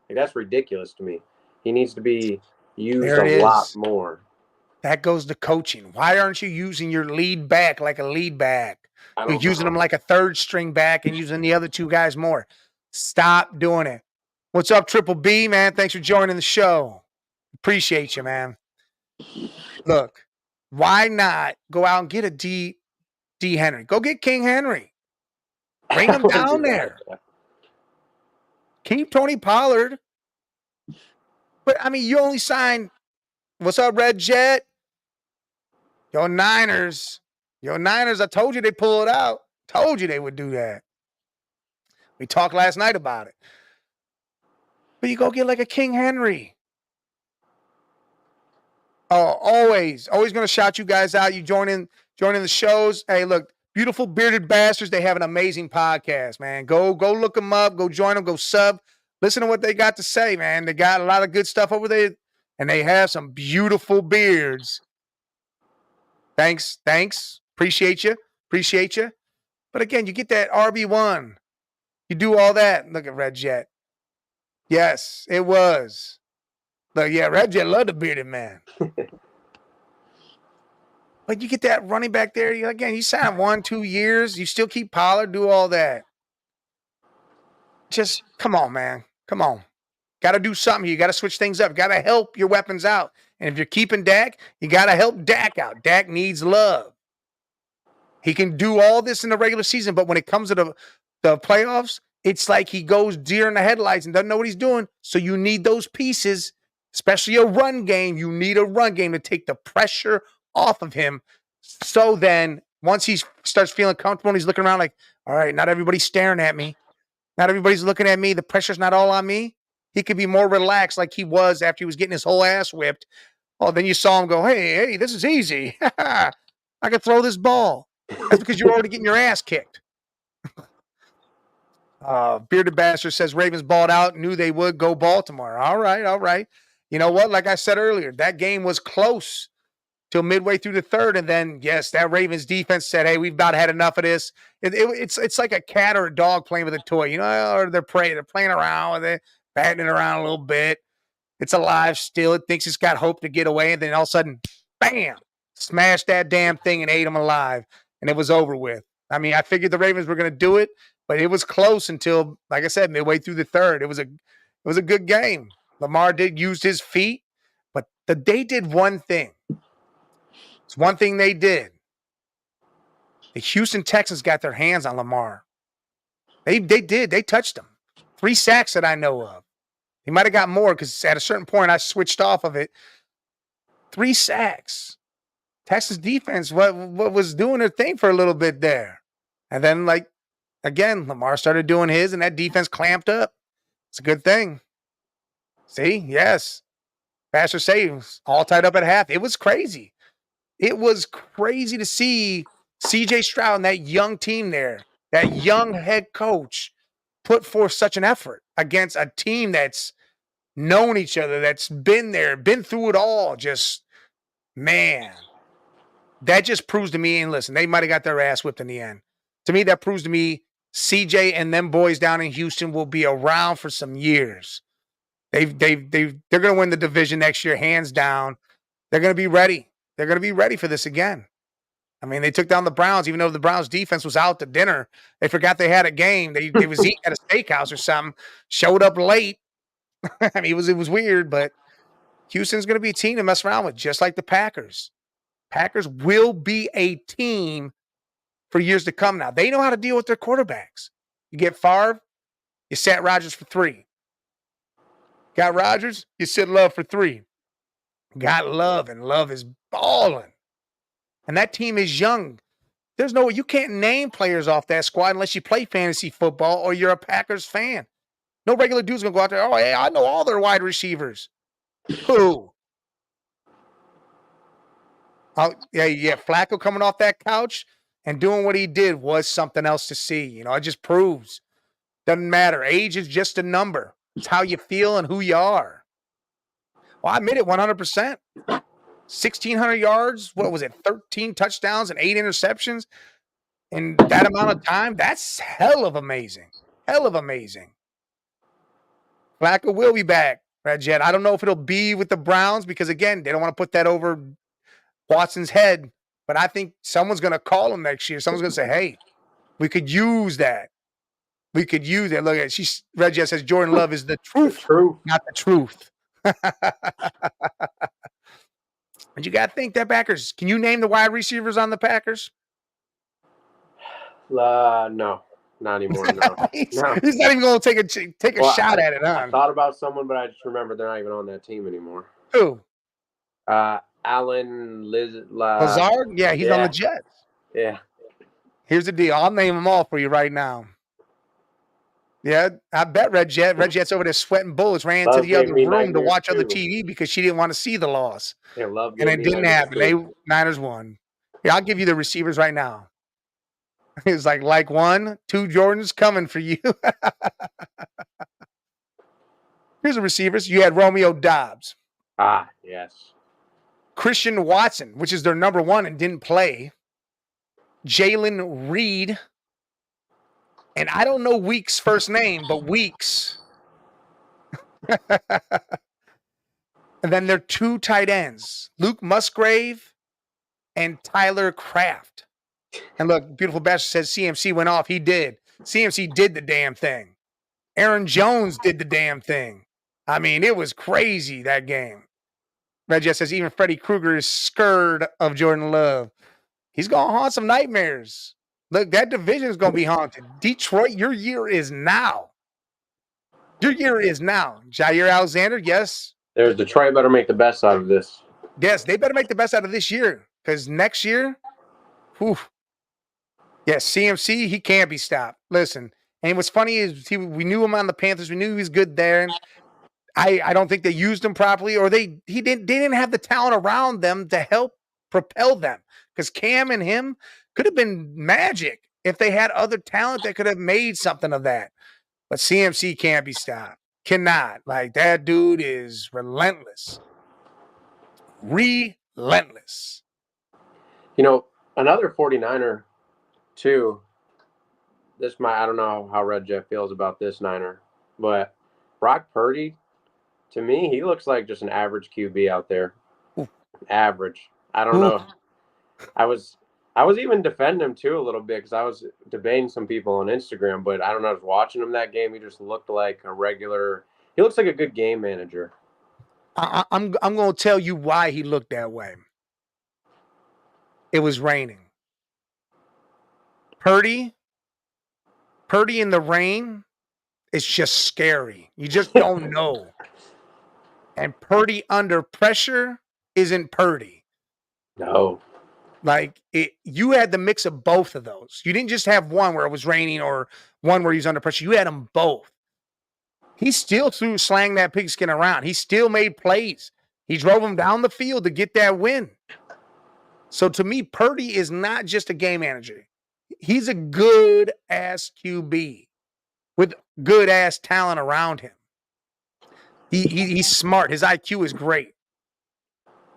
Like, that's ridiculous to me. He needs to be used a lot more. That goes to coaching. Why aren't you using your lead back like a lead back? You're using them like a third string back and using the other 2 guys more. Stop doing it. What's up, Triple B, man? Thanks for joining the show. Appreciate you, man. Look, why not go out and get a D Henry? Go get King Henry. Bring him down there. Keep Tony Pollard. But, I mean, you only signed, what's up, Red Jet? Yo, Niners, I told you they'd pull it out. Told you they would do that. We talked last night about it. But you go get like a King Henry. Oh, always going to shout you guys out. You joining the shows. Hey, look, Beautiful Bearded Bastards. They have an amazing podcast, man. Go look them up. Go join them. Go sub. Listen to what they got to say, man. They got a lot of good stuff over there, and they have some beautiful beards. Thanks. Appreciate you. But again, you get that RB1. You do all that. Look at Red Jet. Yes, it was. Look, yeah, Red Jet loved the bearded man. But you get that running back there. Again, you sign 1-2 years. You still keep Pollard, do all that. Just come on, man. Come on. Got to do something. You got to switch things up. Got to help your weapons out. And if you're keeping Dak, you got to help Dak out. Dak needs love. He can do all this in the regular season, but when it comes to the playoffs, it's like he goes deer in the headlights and doesn't know what he's doing. So you need those pieces, especially a run game. You need a run game to take the pressure off of him. So then once he starts feeling comfortable and he's looking around like, all right, not everybody's staring at me. Not everybody's looking at me. The pressure's not all on me. He could be more relaxed like he was after he was getting his whole ass whipped. Oh, then you saw him go, hey, this is easy. I can throw this ball. That's because you're already getting your ass kicked. Bearded Bastard says Ravens balled out, knew they would go Baltimore. All right. You know what? Like I said earlier, that game was close till midway through the third. And then, yes, that Ravens defense said, hey, we've about had enough of this. It's like a cat or a dog playing with a toy, you know, or they're playing around with it, batting it around a little bit. It's alive still. It thinks it's got hope to get away. And then all of a sudden, bam, smashed that damn thing and ate them alive. And it was over with. I mean, I figured the Ravens were going to do it, but it was close until, like I said, midway through the third. It was a good game. Lamar did use his feet, but they did one thing. It's one thing they did. The Houston Texans got their hands on Lamar. They did. They touched him. 3 sacks that I know of. He might have got more because at a certain point I switched off of it. 3 sacks. Texas defense what was doing their thing for a little bit there. And then, like, again, Lamar started doing his, and that defense clamped up. It's a good thing. See? Yes. Pastor saves all tied up at half. It was crazy. It was crazy to see CJ Stroud and that young team there, that young head coach, put forth such an effort against a team that's known each other, that's been there, been through it all. Just, man, that just proves to me, and listen, they might have got their ass whipped in the end. To me, that proves to me CJ and them boys down in Houston will be around for some years. They're going to win the division next year, hands down. They're going to be ready. They're going to be ready for this again. I mean, they took down the Browns, even though the Browns defense was out to dinner. They forgot they had a game. They was eating at a steakhouse or something, showed up late. I mean, it was weird, but Houston's going to be a team to mess around with, just like the Packers. Packers will be a team for years to come now. They know how to deal with their quarterbacks. You get Favre, you sat Rodgers for 3. Got Rodgers, you sit Love for 3. Got Love, and Love is balling. And that team is young. There's no way you can't name players off that squad unless you play fantasy football or you're a Packers fan. No regular dude's gonna go out there. Oh, hey, I know all their wide receivers. Who? Oh, yeah. Flacco coming off that couch and doing what he did was something else to see. You know, it just proves. Doesn't matter. Age is just a number. It's how you feel and who you are. Well, I admit it 100%. 1,600 yards. What was it? 13 touchdowns and 8 interceptions in that amount of time. That's hell of amazing. Hell of amazing. Flacco will be back, Red Jet. I don't know if it'll be with the Browns because, again, they don't want to put that over Watson's head. But I think someone's going to call him next year. Someone's going to say, hey, we could use that. We could use it. Look at it. Red Jet says Jordan Love is the truth, not the truth. But you got to think that Packers. Can you name the wide receivers on the Packers? No, not anymore. No, he's not even going to take a shot at it. Huh? I thought about someone, but I just remembered they're not even on that team anymore. Who? Alan Lazard? Yeah, he's on the Jets. Yeah. Here's the deal. I'll name them all for you right now. Yeah, I bet Red Jet's over there sweating bullets, ran to the other room to watch other TV because she didn't want to see the loss. And it didn't happen. Niners won. Yeah, I'll give you the receivers right now. It's like 1, 2 Jordans coming for you. Here's the receivers. You had Romeo Doubs. Yes. Christian Watson, which is their number 1 and didn't play. Jalen Reed. And I don't know Weeks' first name, but Weeks. And then their 2 tight ends, Luke Musgrave and Tyler Kraft. And look, Beautiful Bastard says CMC went off. He did. CMC did the damn thing. Aaron Jones did the damn thing. I mean, it was crazy, that game. Reggie says even Freddy Krueger is scared of Jordan Love. He's going to haunt some nightmares. Look, that division is going to be haunted. Detroit, your year is now. Your year is now. Jair Alexander, yes. There's Detroit better make the best out of this. Yes, they better make the best out of this year because next year, whew. Yes, CMC, he can't be stopped. Listen, and what's funny is we knew him on the Panthers. We knew he was good there. And I don't think they used him properly, or they didn't have the talent around them to help propel them. Because Cam and him could have been magic if they had other talent that could have made something of that. But CMC can't be stopped. Cannot. Like, that dude is relentless. Relentless. You know, another 49er, too. I don't know how Red Jeff feels about this Niner, but Brock Purdy, to me, he looks like just an average QB out there. Ooh. Average. I don't know. I was even defending him too a little bit because I was debating some people on Instagram, but I don't know. I was watching him that game. He just looked like a regular. He looks like a good game manager. I'm going to tell you why he looked that way. It was raining. Purdy in the rain is just scary. You just don't know. And Purdy under pressure isn't Purdy. No. Like you had the mix of both of those. You didn't just have one where it was raining or one where he was under pressure. You had them both. He still threw slang that pigskin around. He still made plays. He drove him down the field to get that win. So to me, Purdy is not just a game manager. He's a good ass QB with good ass talent around him. He's smart. His IQ is great.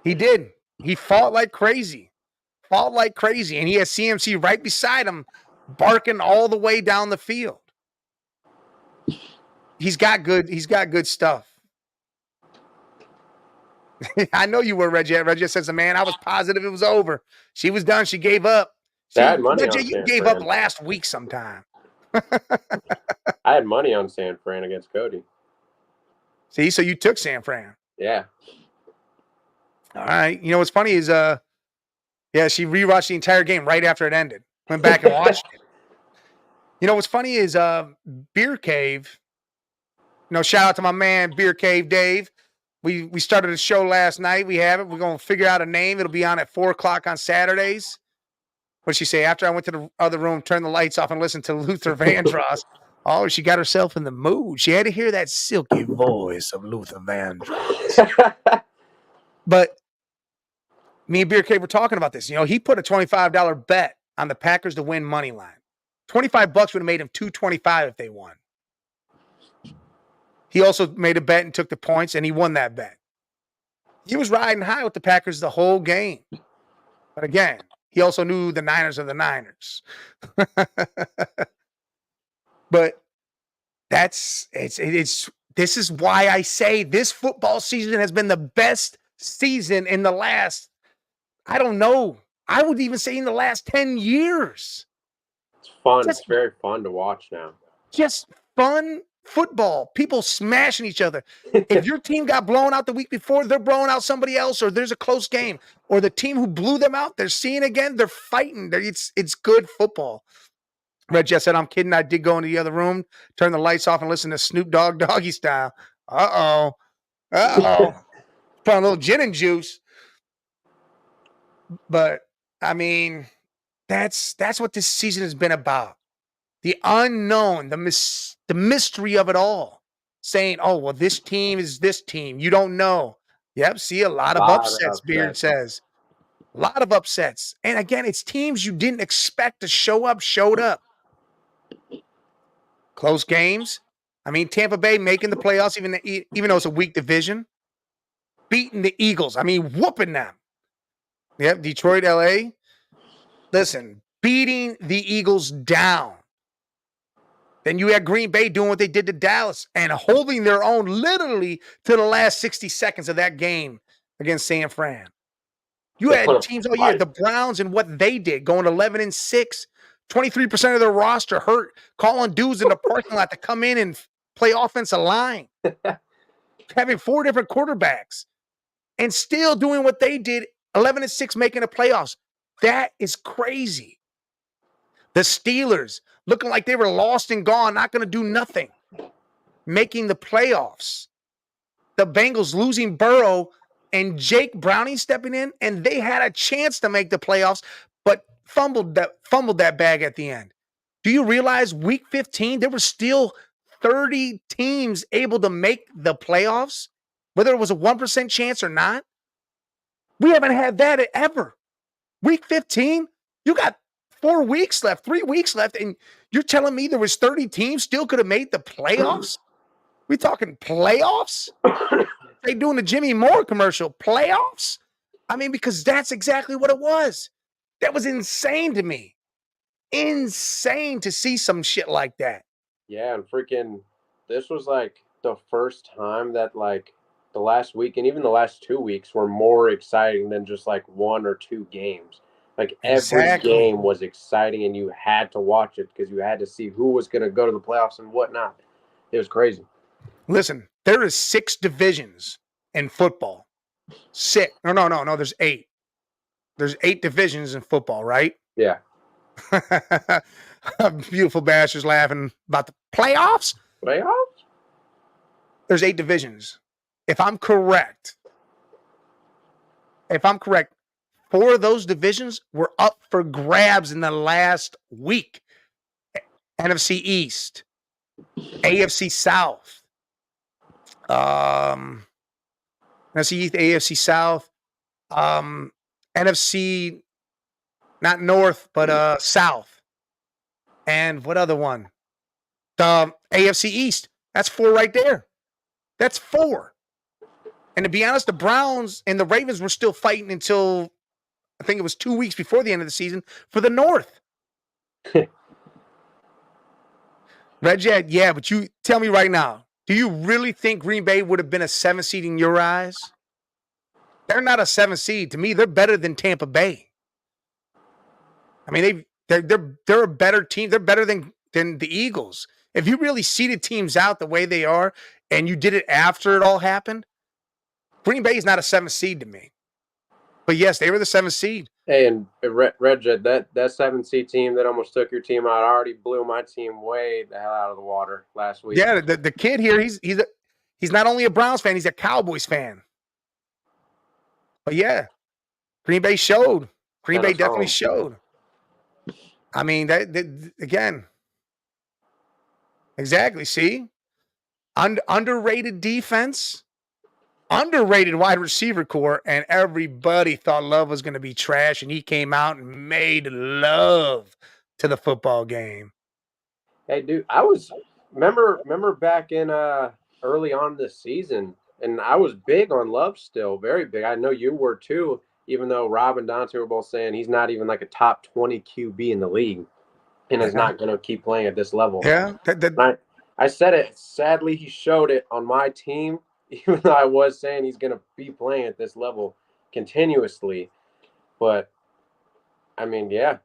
He did. He fought like crazy. And he has CMC right beside him, barking all the way down the field. He's got good stuff. I know you were, Reggie. Reggie says, man, I was positive it was over. She was done. She gave up. See, I had money Reggie, on you San gave Fran. up last week sometime. I had money on San Fran against Cody. See, so you took San Fran. Yeah. All right. You know what's funny is she rewatched the entire game right after it ended. Went back and watched it. You know what's funny is Beer Cave. Shout out to my man Beer Cave Dave. We started a show last night. We have it. We're gonna figure out a name. It'll be on at 4:00 on Saturdays. What'd she say? After I went to the other room, turned the lights off, and listened to Luther Vandross. Oh, she got herself in the mood. She had to hear that silky voice of Luther Vandross. But me and Beer Cave were talking about this. He put a $25 bet on the Packers to win money line. $25 would have made him $225 if they won. He also made a bet and took the points, and he won that bet. He was riding high with the Packers the whole game. But again, he also knew the Niners are the Niners. But this is why I say this football season has been the best season in the last, I don't know, I would even say in the last 10 years. It's fun. It's very fun to watch now. Just fun football. People smashing each other. If your team got blown out the week before, they're blowing out somebody else, or there's a close game, or the team who blew them out, they're seeing again, they're fighting. It's good football. Reggie, I said, I'm kidding. I did go into the other room, turn the lights off, and listen to Snoop Dogg Doggy Style. Uh-oh. Put a little gin and juice. But, I mean, that's what this season has been about. The unknown, the mystery of it all. Saying, oh, well, this team is this team. You don't know. Yep, see, a lot of upsets, Beard says. A lot of upsets. And again, it's teams you didn't expect to show up, showed up. Close games. I mean, Tampa Bay making the playoffs, even though it's a weak division. Beating the Eagles. I mean, whooping them. Yep, Detroit, LA. Listen, beating the Eagles down. Then you had Green Bay doing what they did to Dallas and holding their own literally to the last 60 seconds of that game against San Fran. You had teams all year, the Browns and what they did, going 11-6, 23% of their roster hurt, calling dudes in the parking lot to come in and play offensive line, having 4 different quarterbacks, and still doing what they did, 11-6, making the playoffs. That is crazy. The Steelers looking like they were lost and gone, not going to do nothing, making the playoffs. The Bengals losing Burrow and Jake Browning stepping in, and they had a chance to make the playoffs, but fumbled that bag at the end. Do you realize week 15, there were still 30 teams able to make the playoffs, whether it was a 1% chance or not? We haven't had that ever. Week 15, you got 4 weeks left, 3 weeks left, and you're telling me there was 30 teams still could have made the playoffs? We talking playoffs? They doing the Jimmy Moore commercial. Playoffs? I mean, because that's exactly what it was. That was insane to me. Insane to see some shit like that. Yeah, and freaking, this was like the first time that like the last week and even the last 2 weeks were more exciting than just like 1 or 2 games. Like every game was exciting and you had to watch it because you had to see who was going to go to the playoffs and whatnot. It was crazy. Listen, there is 6 divisions in football. 6. No, there's 8. There's 8 divisions in football, right? Yeah. Beautiful bastards laughing about the playoffs. Playoffs? There's 8 divisions. If I'm correct, 4 of those divisions were up for grabs in the last week. NFC East, AFC South, NFC East, AFC South, NFC not North but South, and what other one? The AFC East. That's 4 right there. That's 4. And to be honest, the Browns and the Ravens were still fighting until I think it was 2 weeks before the end of the season for the North. Red Jet, yeah, but you tell me right now, do you really think Green Bay would have been a 7 seed in your eyes? They're not a 7 seed. To me, they're better than Tampa Bay. I mean, they're a better team. They're better than the Eagles. If you really seeded teams out the way they are, and you did it after it all happened, Green Bay is not a 7 seed to me. But yes, they were the 7 seed. Hey, and Red Jet, that 7 seed team that almost took your team out already blew my team way the hell out of the water last week. Yeah, the kid here, he's not only a Browns fan, he's a Cowboys fan. But yeah, Green Bay showed. Green Bay definitely showed. I mean, that again, exactly. See, underrated defense, underrated wide receiver core, and everybody thought Love was going to be trash, and he came out and made love to the football game. Hey, dude, I was remember back in early on this season, and I was big on Love still, very big. I know you were too, even though Rob and Dante were both saying he's not even like a top 20 QB in the league and is not going to keep playing at this level. Yeah. I said it. Sadly, he showed it on my team, even though I was saying he's going to be playing at this level continuously. But, I mean, yeah.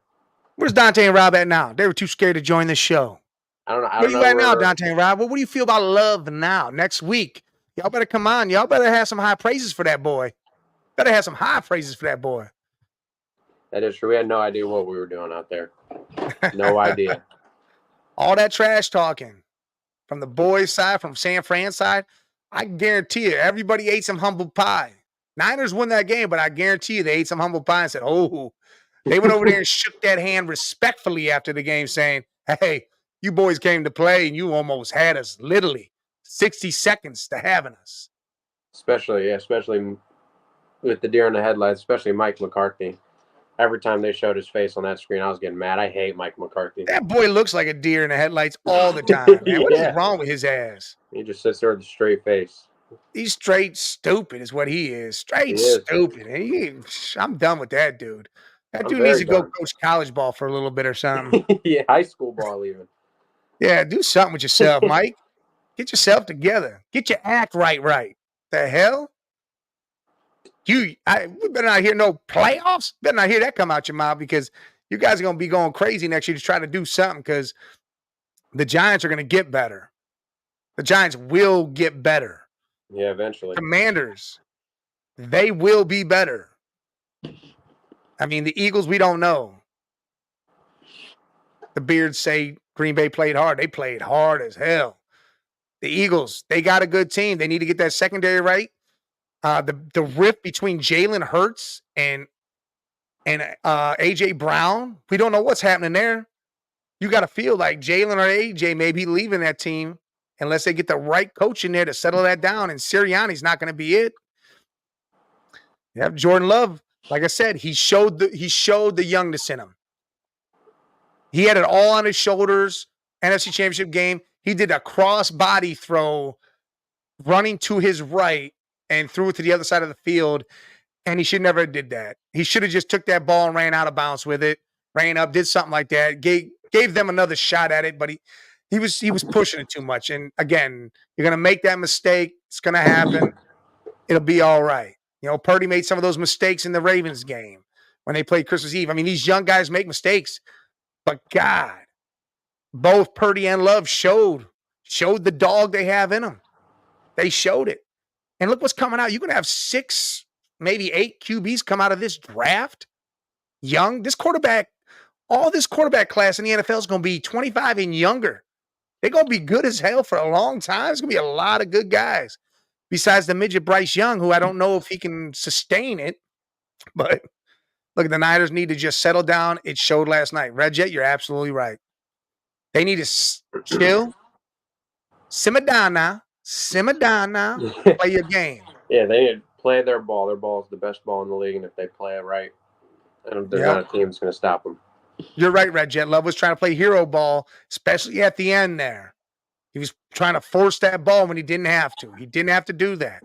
Where's Dante and Rob at now? They were too scared to join the show. I don't know. Where you at now, Dante and Rob? What do you feel about Love now, next week? Y'all better come on. Y'all better have some high praises for that boy. Better have some high praises for that boy. That is true. We had no idea what we were doing out there. No idea. All that trash talking from the boys' side, from San Fran's side, I guarantee you, everybody ate some humble pie. Niners won that game, but I guarantee you they ate some humble pie and said, oh, they went over there and shook that hand respectfully after the game saying, hey, you boys came to play and you almost had us literally 60 seconds to having us. Especially with the deer in the headlights, especially Mike McCarthy. Every time they showed his face on that screen, I was getting mad. I hate Mike McCarthy. That boy looks like a deer in the headlights all the time, man. What is wrong with his ass? He just sits there with a straight face. He's straight stupid is what he is. Straight stupid. I'm done with that dude. That dude needs to go coach college ball for a little bit or something. Yeah, high school ball even. Yeah, do something with yourself, Mike. Get yourself together. Get your act right. The hell? We better not hear no playoffs. Better not hear that come out your mouth because you guys are going to be going crazy next year to try to do something because the Giants are going to get better. The Giants will get better. Yeah, eventually. Commanders, they will be better. I mean, the Eagles, we don't know. The Beards say Green Bay played hard. They played hard as hell. The Eagles, they got a good team. They need to get that secondary right. The rift between Jalen Hurts and AJ Brown, we don't know what's happening there. You got to feel like Jalen or AJ may be leaving that team unless they get the right coach in there to settle that down. And Sirianni's not going to be it. You have Jordan Love. Like I said, he showed the youngness in him. He had it all on his shoulders. NFC Championship game. He did a cross body throw running to his right and threw it to the other side of the field. And he should never have did that. He should have just took that ball and ran out of bounds with it, ran up, did something like that, gave them another shot at it, but he was pushing it too much. And again, you're going to make that mistake. It's going to happen. It'll be all right. You know, Purdy made some of those mistakes in the Ravens game when they played Christmas Eve. I mean, these young guys make mistakes, but God, both Purdy and Love showed the dog they have in them. They showed it. And look what's coming out. You're going to have 6, maybe 8 QBs come out of this draft. Young. This quarterback All this quarterback class in the NFL is going to be 25 and younger. They're going to be good as hell for a long time. There's going to be a lot of good guys. Besides the midget Bryce Young, who I don't know if he can sustain it. But look, the Niners need to just settle down. It showed last night. Red Jet, you're absolutely right. They need to chill, simmer down now, play your game. Yeah, they need to play their ball. Their ball is the best ball in the league, and if they play it right, there's not a team that's going to stop them. You're right, Red Jet. Love was trying to play hero ball, especially at the end there. He was trying to force that ball when he didn't have to. He didn't have to do that.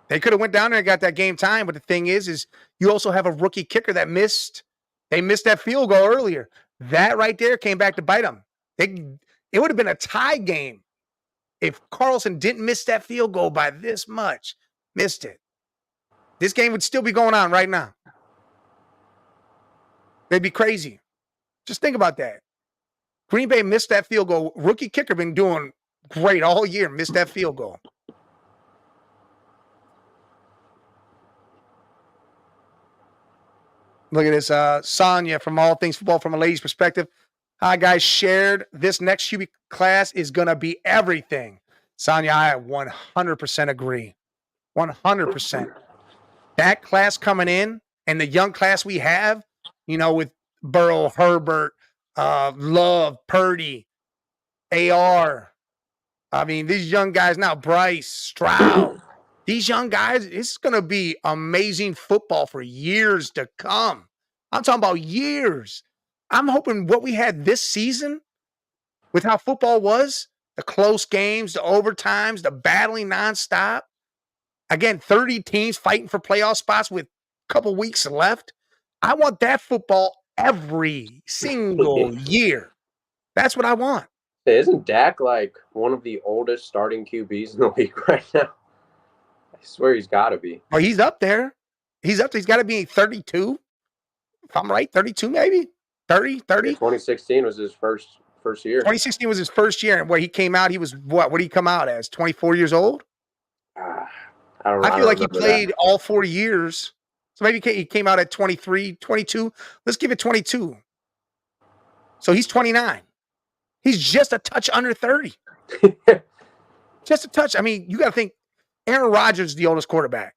They could have went down there and got that game time, but the thing is you also have a rookie kicker that missed. They missed that field goal earlier. That right there came back to bite them. It would have been a tie game if Carlson didn't miss that field goal by this much. Missed it. This game would still be going on right now. They'd be crazy. Just think about that. Green Bay missed that field goal. Rookie kicker been doing great all year. Missed that field goal. Look at this. Sonia from All Things Football from a lady's perspective. Hi, guys. Shared this next QB class is going to be everything. Sonia, I 100% agree. 100%. That class coming in and the young class we have, with Burrow, Herbert, Love, Purdy, AR. I mean, these young guys now, Bryce, Stroud. These young guys, it's going to be amazing football for years to come. I'm talking about years. I'm hoping what we had this season with how football was, the close games, the overtimes, the battling nonstop. Again, 30 teams fighting for playoff spots with a couple weeks left. I want that football every single year. That's what I want. Isn't Dak like one of the oldest starting QBs in the league right now? I swear he's got to be. Well, he's up there. He's up there. He's got to be 32. If I'm right, 32 maybe? 30? Yeah, 2016 was his first year. 2016 was his first year. And where he came out, he was what? What did he come out as? 24 years old? I feel like he played all 4 years. So maybe he came out at 23, 22. Let's give it 22. So he's 29. He's just a touch under 30. Just a touch. I mean, you got to think Aaron Rodgers is the oldest quarterback.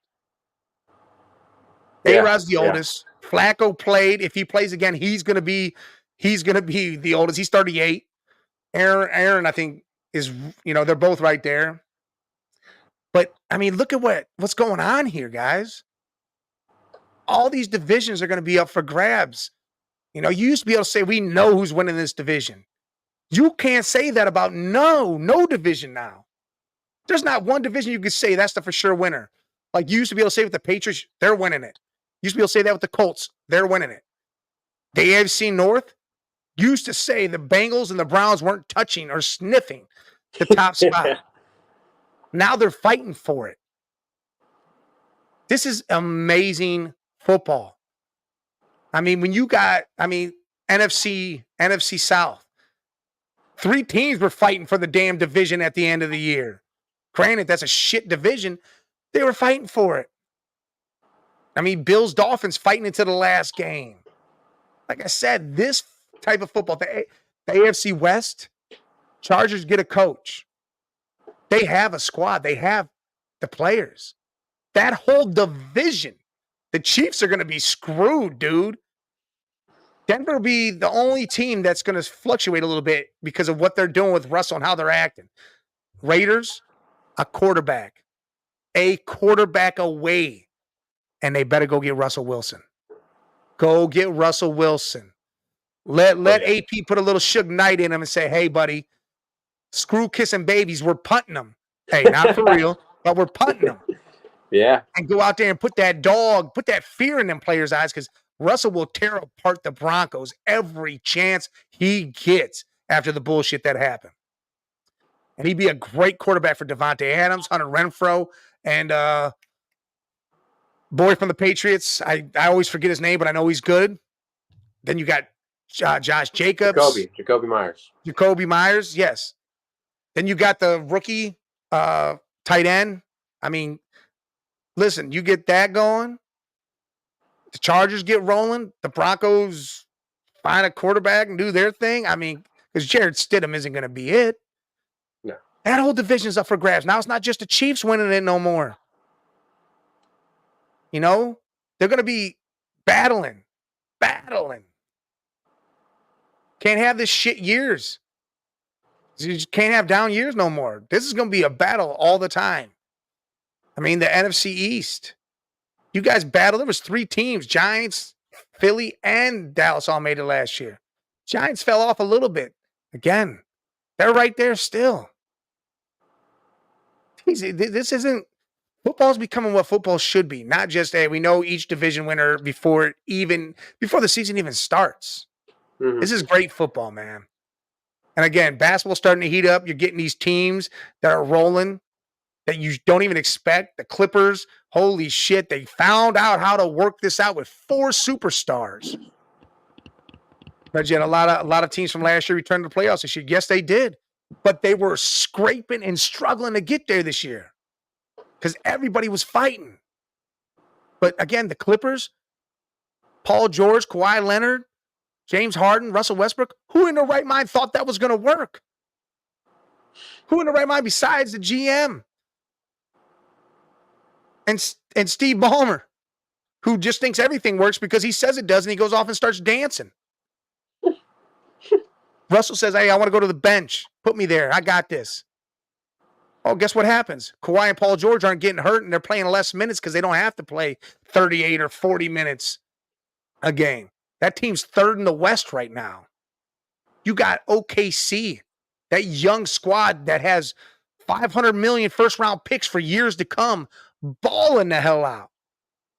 A-Rod's the oldest. Flacco played. If he plays again, he's gonna be the oldest. He's 38. Aaron, I think, is they're both right there. But I mean, look at what's going on here, guys. All these divisions are going to be up for grabs. You used to be able to say we know who's winning this division. You can't say that about no division now. There's not one division you could say that's the for sure winner. Like you used to be able to say with the Patriots, they're winning it. You used to be able to say that with the Colts, they're winning it. The AFC North used to say the Bengals and the Browns weren't touching or sniffing the top spot. Now they're fighting for it. This is amazing football. I mean, when you got, NFC South, 3 teams were fighting for the damn division at the end of the year. Granted, that's a shit division. They were fighting for it. I mean, Bills, Dolphins fighting into the last game. Like I said, this type of football, the AFC West, Chargers get a coach. They have a squad. They have the players. That whole division, the Chiefs are going to be screwed, dude. Denver will be the only team that's going to fluctuate a little bit because of what they're doing with Russell and how they're acting. Raiders, a quarterback away, and they better go get Russell Wilson. Go get Russell Wilson. Let AP put a little Suge Knight in him and say, hey, buddy, screw kissing babies. We're punting them. Hey, not for real, but we're punting them. Yeah. And go out there and put that fear in them players' eyes because Russell will tear apart the Broncos every chance he gets after the bullshit that happened. And he'd be a great quarterback for Devontae Adams, Hunter Renfrow, and boy from the Patriots. I always forget his name, but I know he's good. Then you got Josh Jacobs. Jacoby Myers, yes. Then you got the rookie tight end. I mean, listen, you get that going. The Chargers get rolling. The Broncos find a quarterback and do their thing. I mean, because Jared Stidham isn't going to be it. No. That whole division's up for grabs. Now it's not just the Chiefs winning it no more. You know, they're going to be battling. Can't have this shit years. You just can't have down years no more. This is going to be a battle all the time. I mean, the NFC East. You guys battled. There was 3 teams, Giants, Philly, and Dallas all made it last year. Giants fell off a little bit. Again, they're right there still. This isn't – football's becoming what football should be, not just, hey, we know each division winner before the season even starts. Mhm. This is great football, man. And again, basketball's starting to heat up. You're getting these teams that are rolling that you don't even expect. The Clippers, holy shit, they found out how to work this out with 4 superstars. But yet a lot of teams from last year returned to the playoffs this year. Yes, they did. But they were scraping and struggling to get there this year because everybody was fighting. But again, the Clippers, Paul George, Kawhi Leonard, James Harden, Russell Westbrook, who in their right mind thought that was going to work? Who in the right mind besides the GM? And Steve Ballmer, who just thinks everything works because he says it does, and he goes off and starts dancing. Russell says, hey, I want to go to the bench. Put me there. I got this. Oh, guess what happens? Kawhi and Paul George aren't getting hurt, and they're playing less minutes because they don't have to play 38 or 40 minutes a game. That team's 3rd in the West right now. You got OKC, that young squad that has $500 million first-round picks for years to come, balling the hell out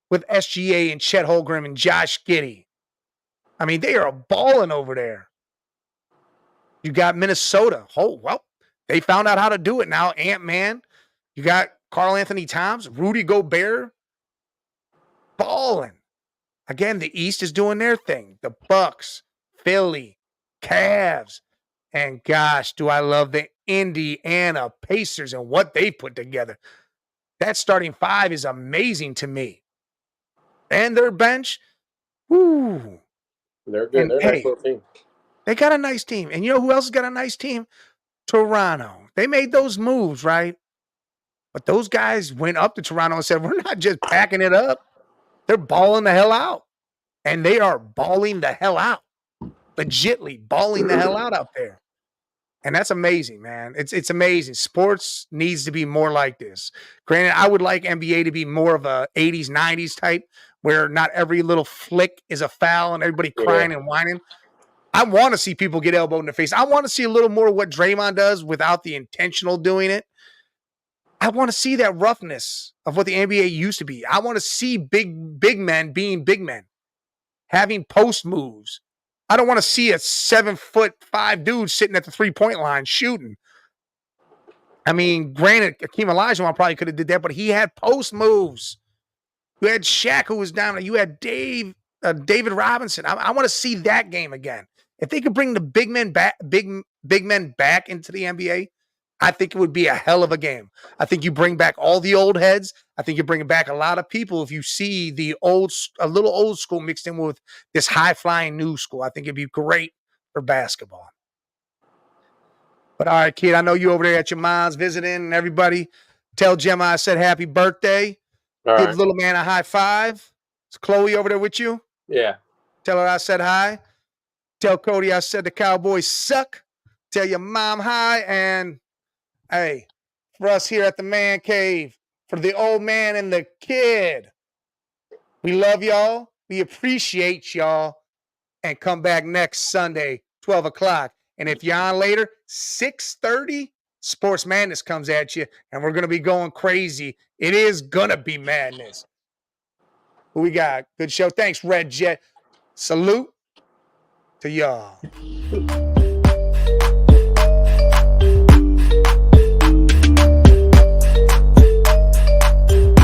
with SGA and Chet Holmgren and Josh Giddey. I mean, they are balling over there. You got Minnesota. Oh, well, they found out how to do it now. Ant-Man. You got Karl Anthony Towns, Rudy Gobert. Balling. Again, the East is doing their thing. The Bucks, Philly, Cavs. And gosh, do I love the Indiana Pacers and what they put together. That starting 5 is amazing to me. And their bench, whoo. They're good. And They're a nice little team. They got a nice team. And you know who else has got a nice team? Toronto. They made those moves, right? But those guys went up to Toronto and said, we're not just packing it up. They're balling the hell out. And they are balling the hell out. Legitly balling the hell out there. And that's amazing, man. It's amazing. Sports needs to be more like this. Granted, I would like NBA to be more of a 80s, 90s type where not every little flick is a foul and everybody crying and whining. I want to see people get elbowed in the face. I want to see a little more of what Draymond does without the intentional doing it. I want to see that roughness of what the NBA used to be. I want to see big men being big men, having post moves. I don't want to see a 7'5" dude sitting at the 3-point line shooting. I mean, granted, Akeem Olajuwon probably could have did that, but he had post moves. You had Shaq who was down there. You had David Robinson. I want to see that game again. If they could bring the big men back into the NBA, I think it would be a hell of a game. I think you bring back all the old heads. I think you bring back a lot of people if you see a little old school mixed in with this high-flying new school. I think it'd be great for basketball. But all right, kid, I know you over there at your mom's visiting and everybody. Tell Gemma I said happy birthday. All Give right. little man a high five. Is Chloe over there with you? Yeah. Tell her I said hi. Tell Cody I said the Cowboys suck. Tell your mom hi. And hey, for us here at the Man Cave, for the old man and the kid, we love y'all. We appreciate y'all. And come back next Sunday, 12 o'clock. And if you're on later, 6:30, Sports Madness comes at you. And we're going to be going crazy. It is going to be madness. Who we got? Good show. Thanks, Red Jet. Salute to y'all.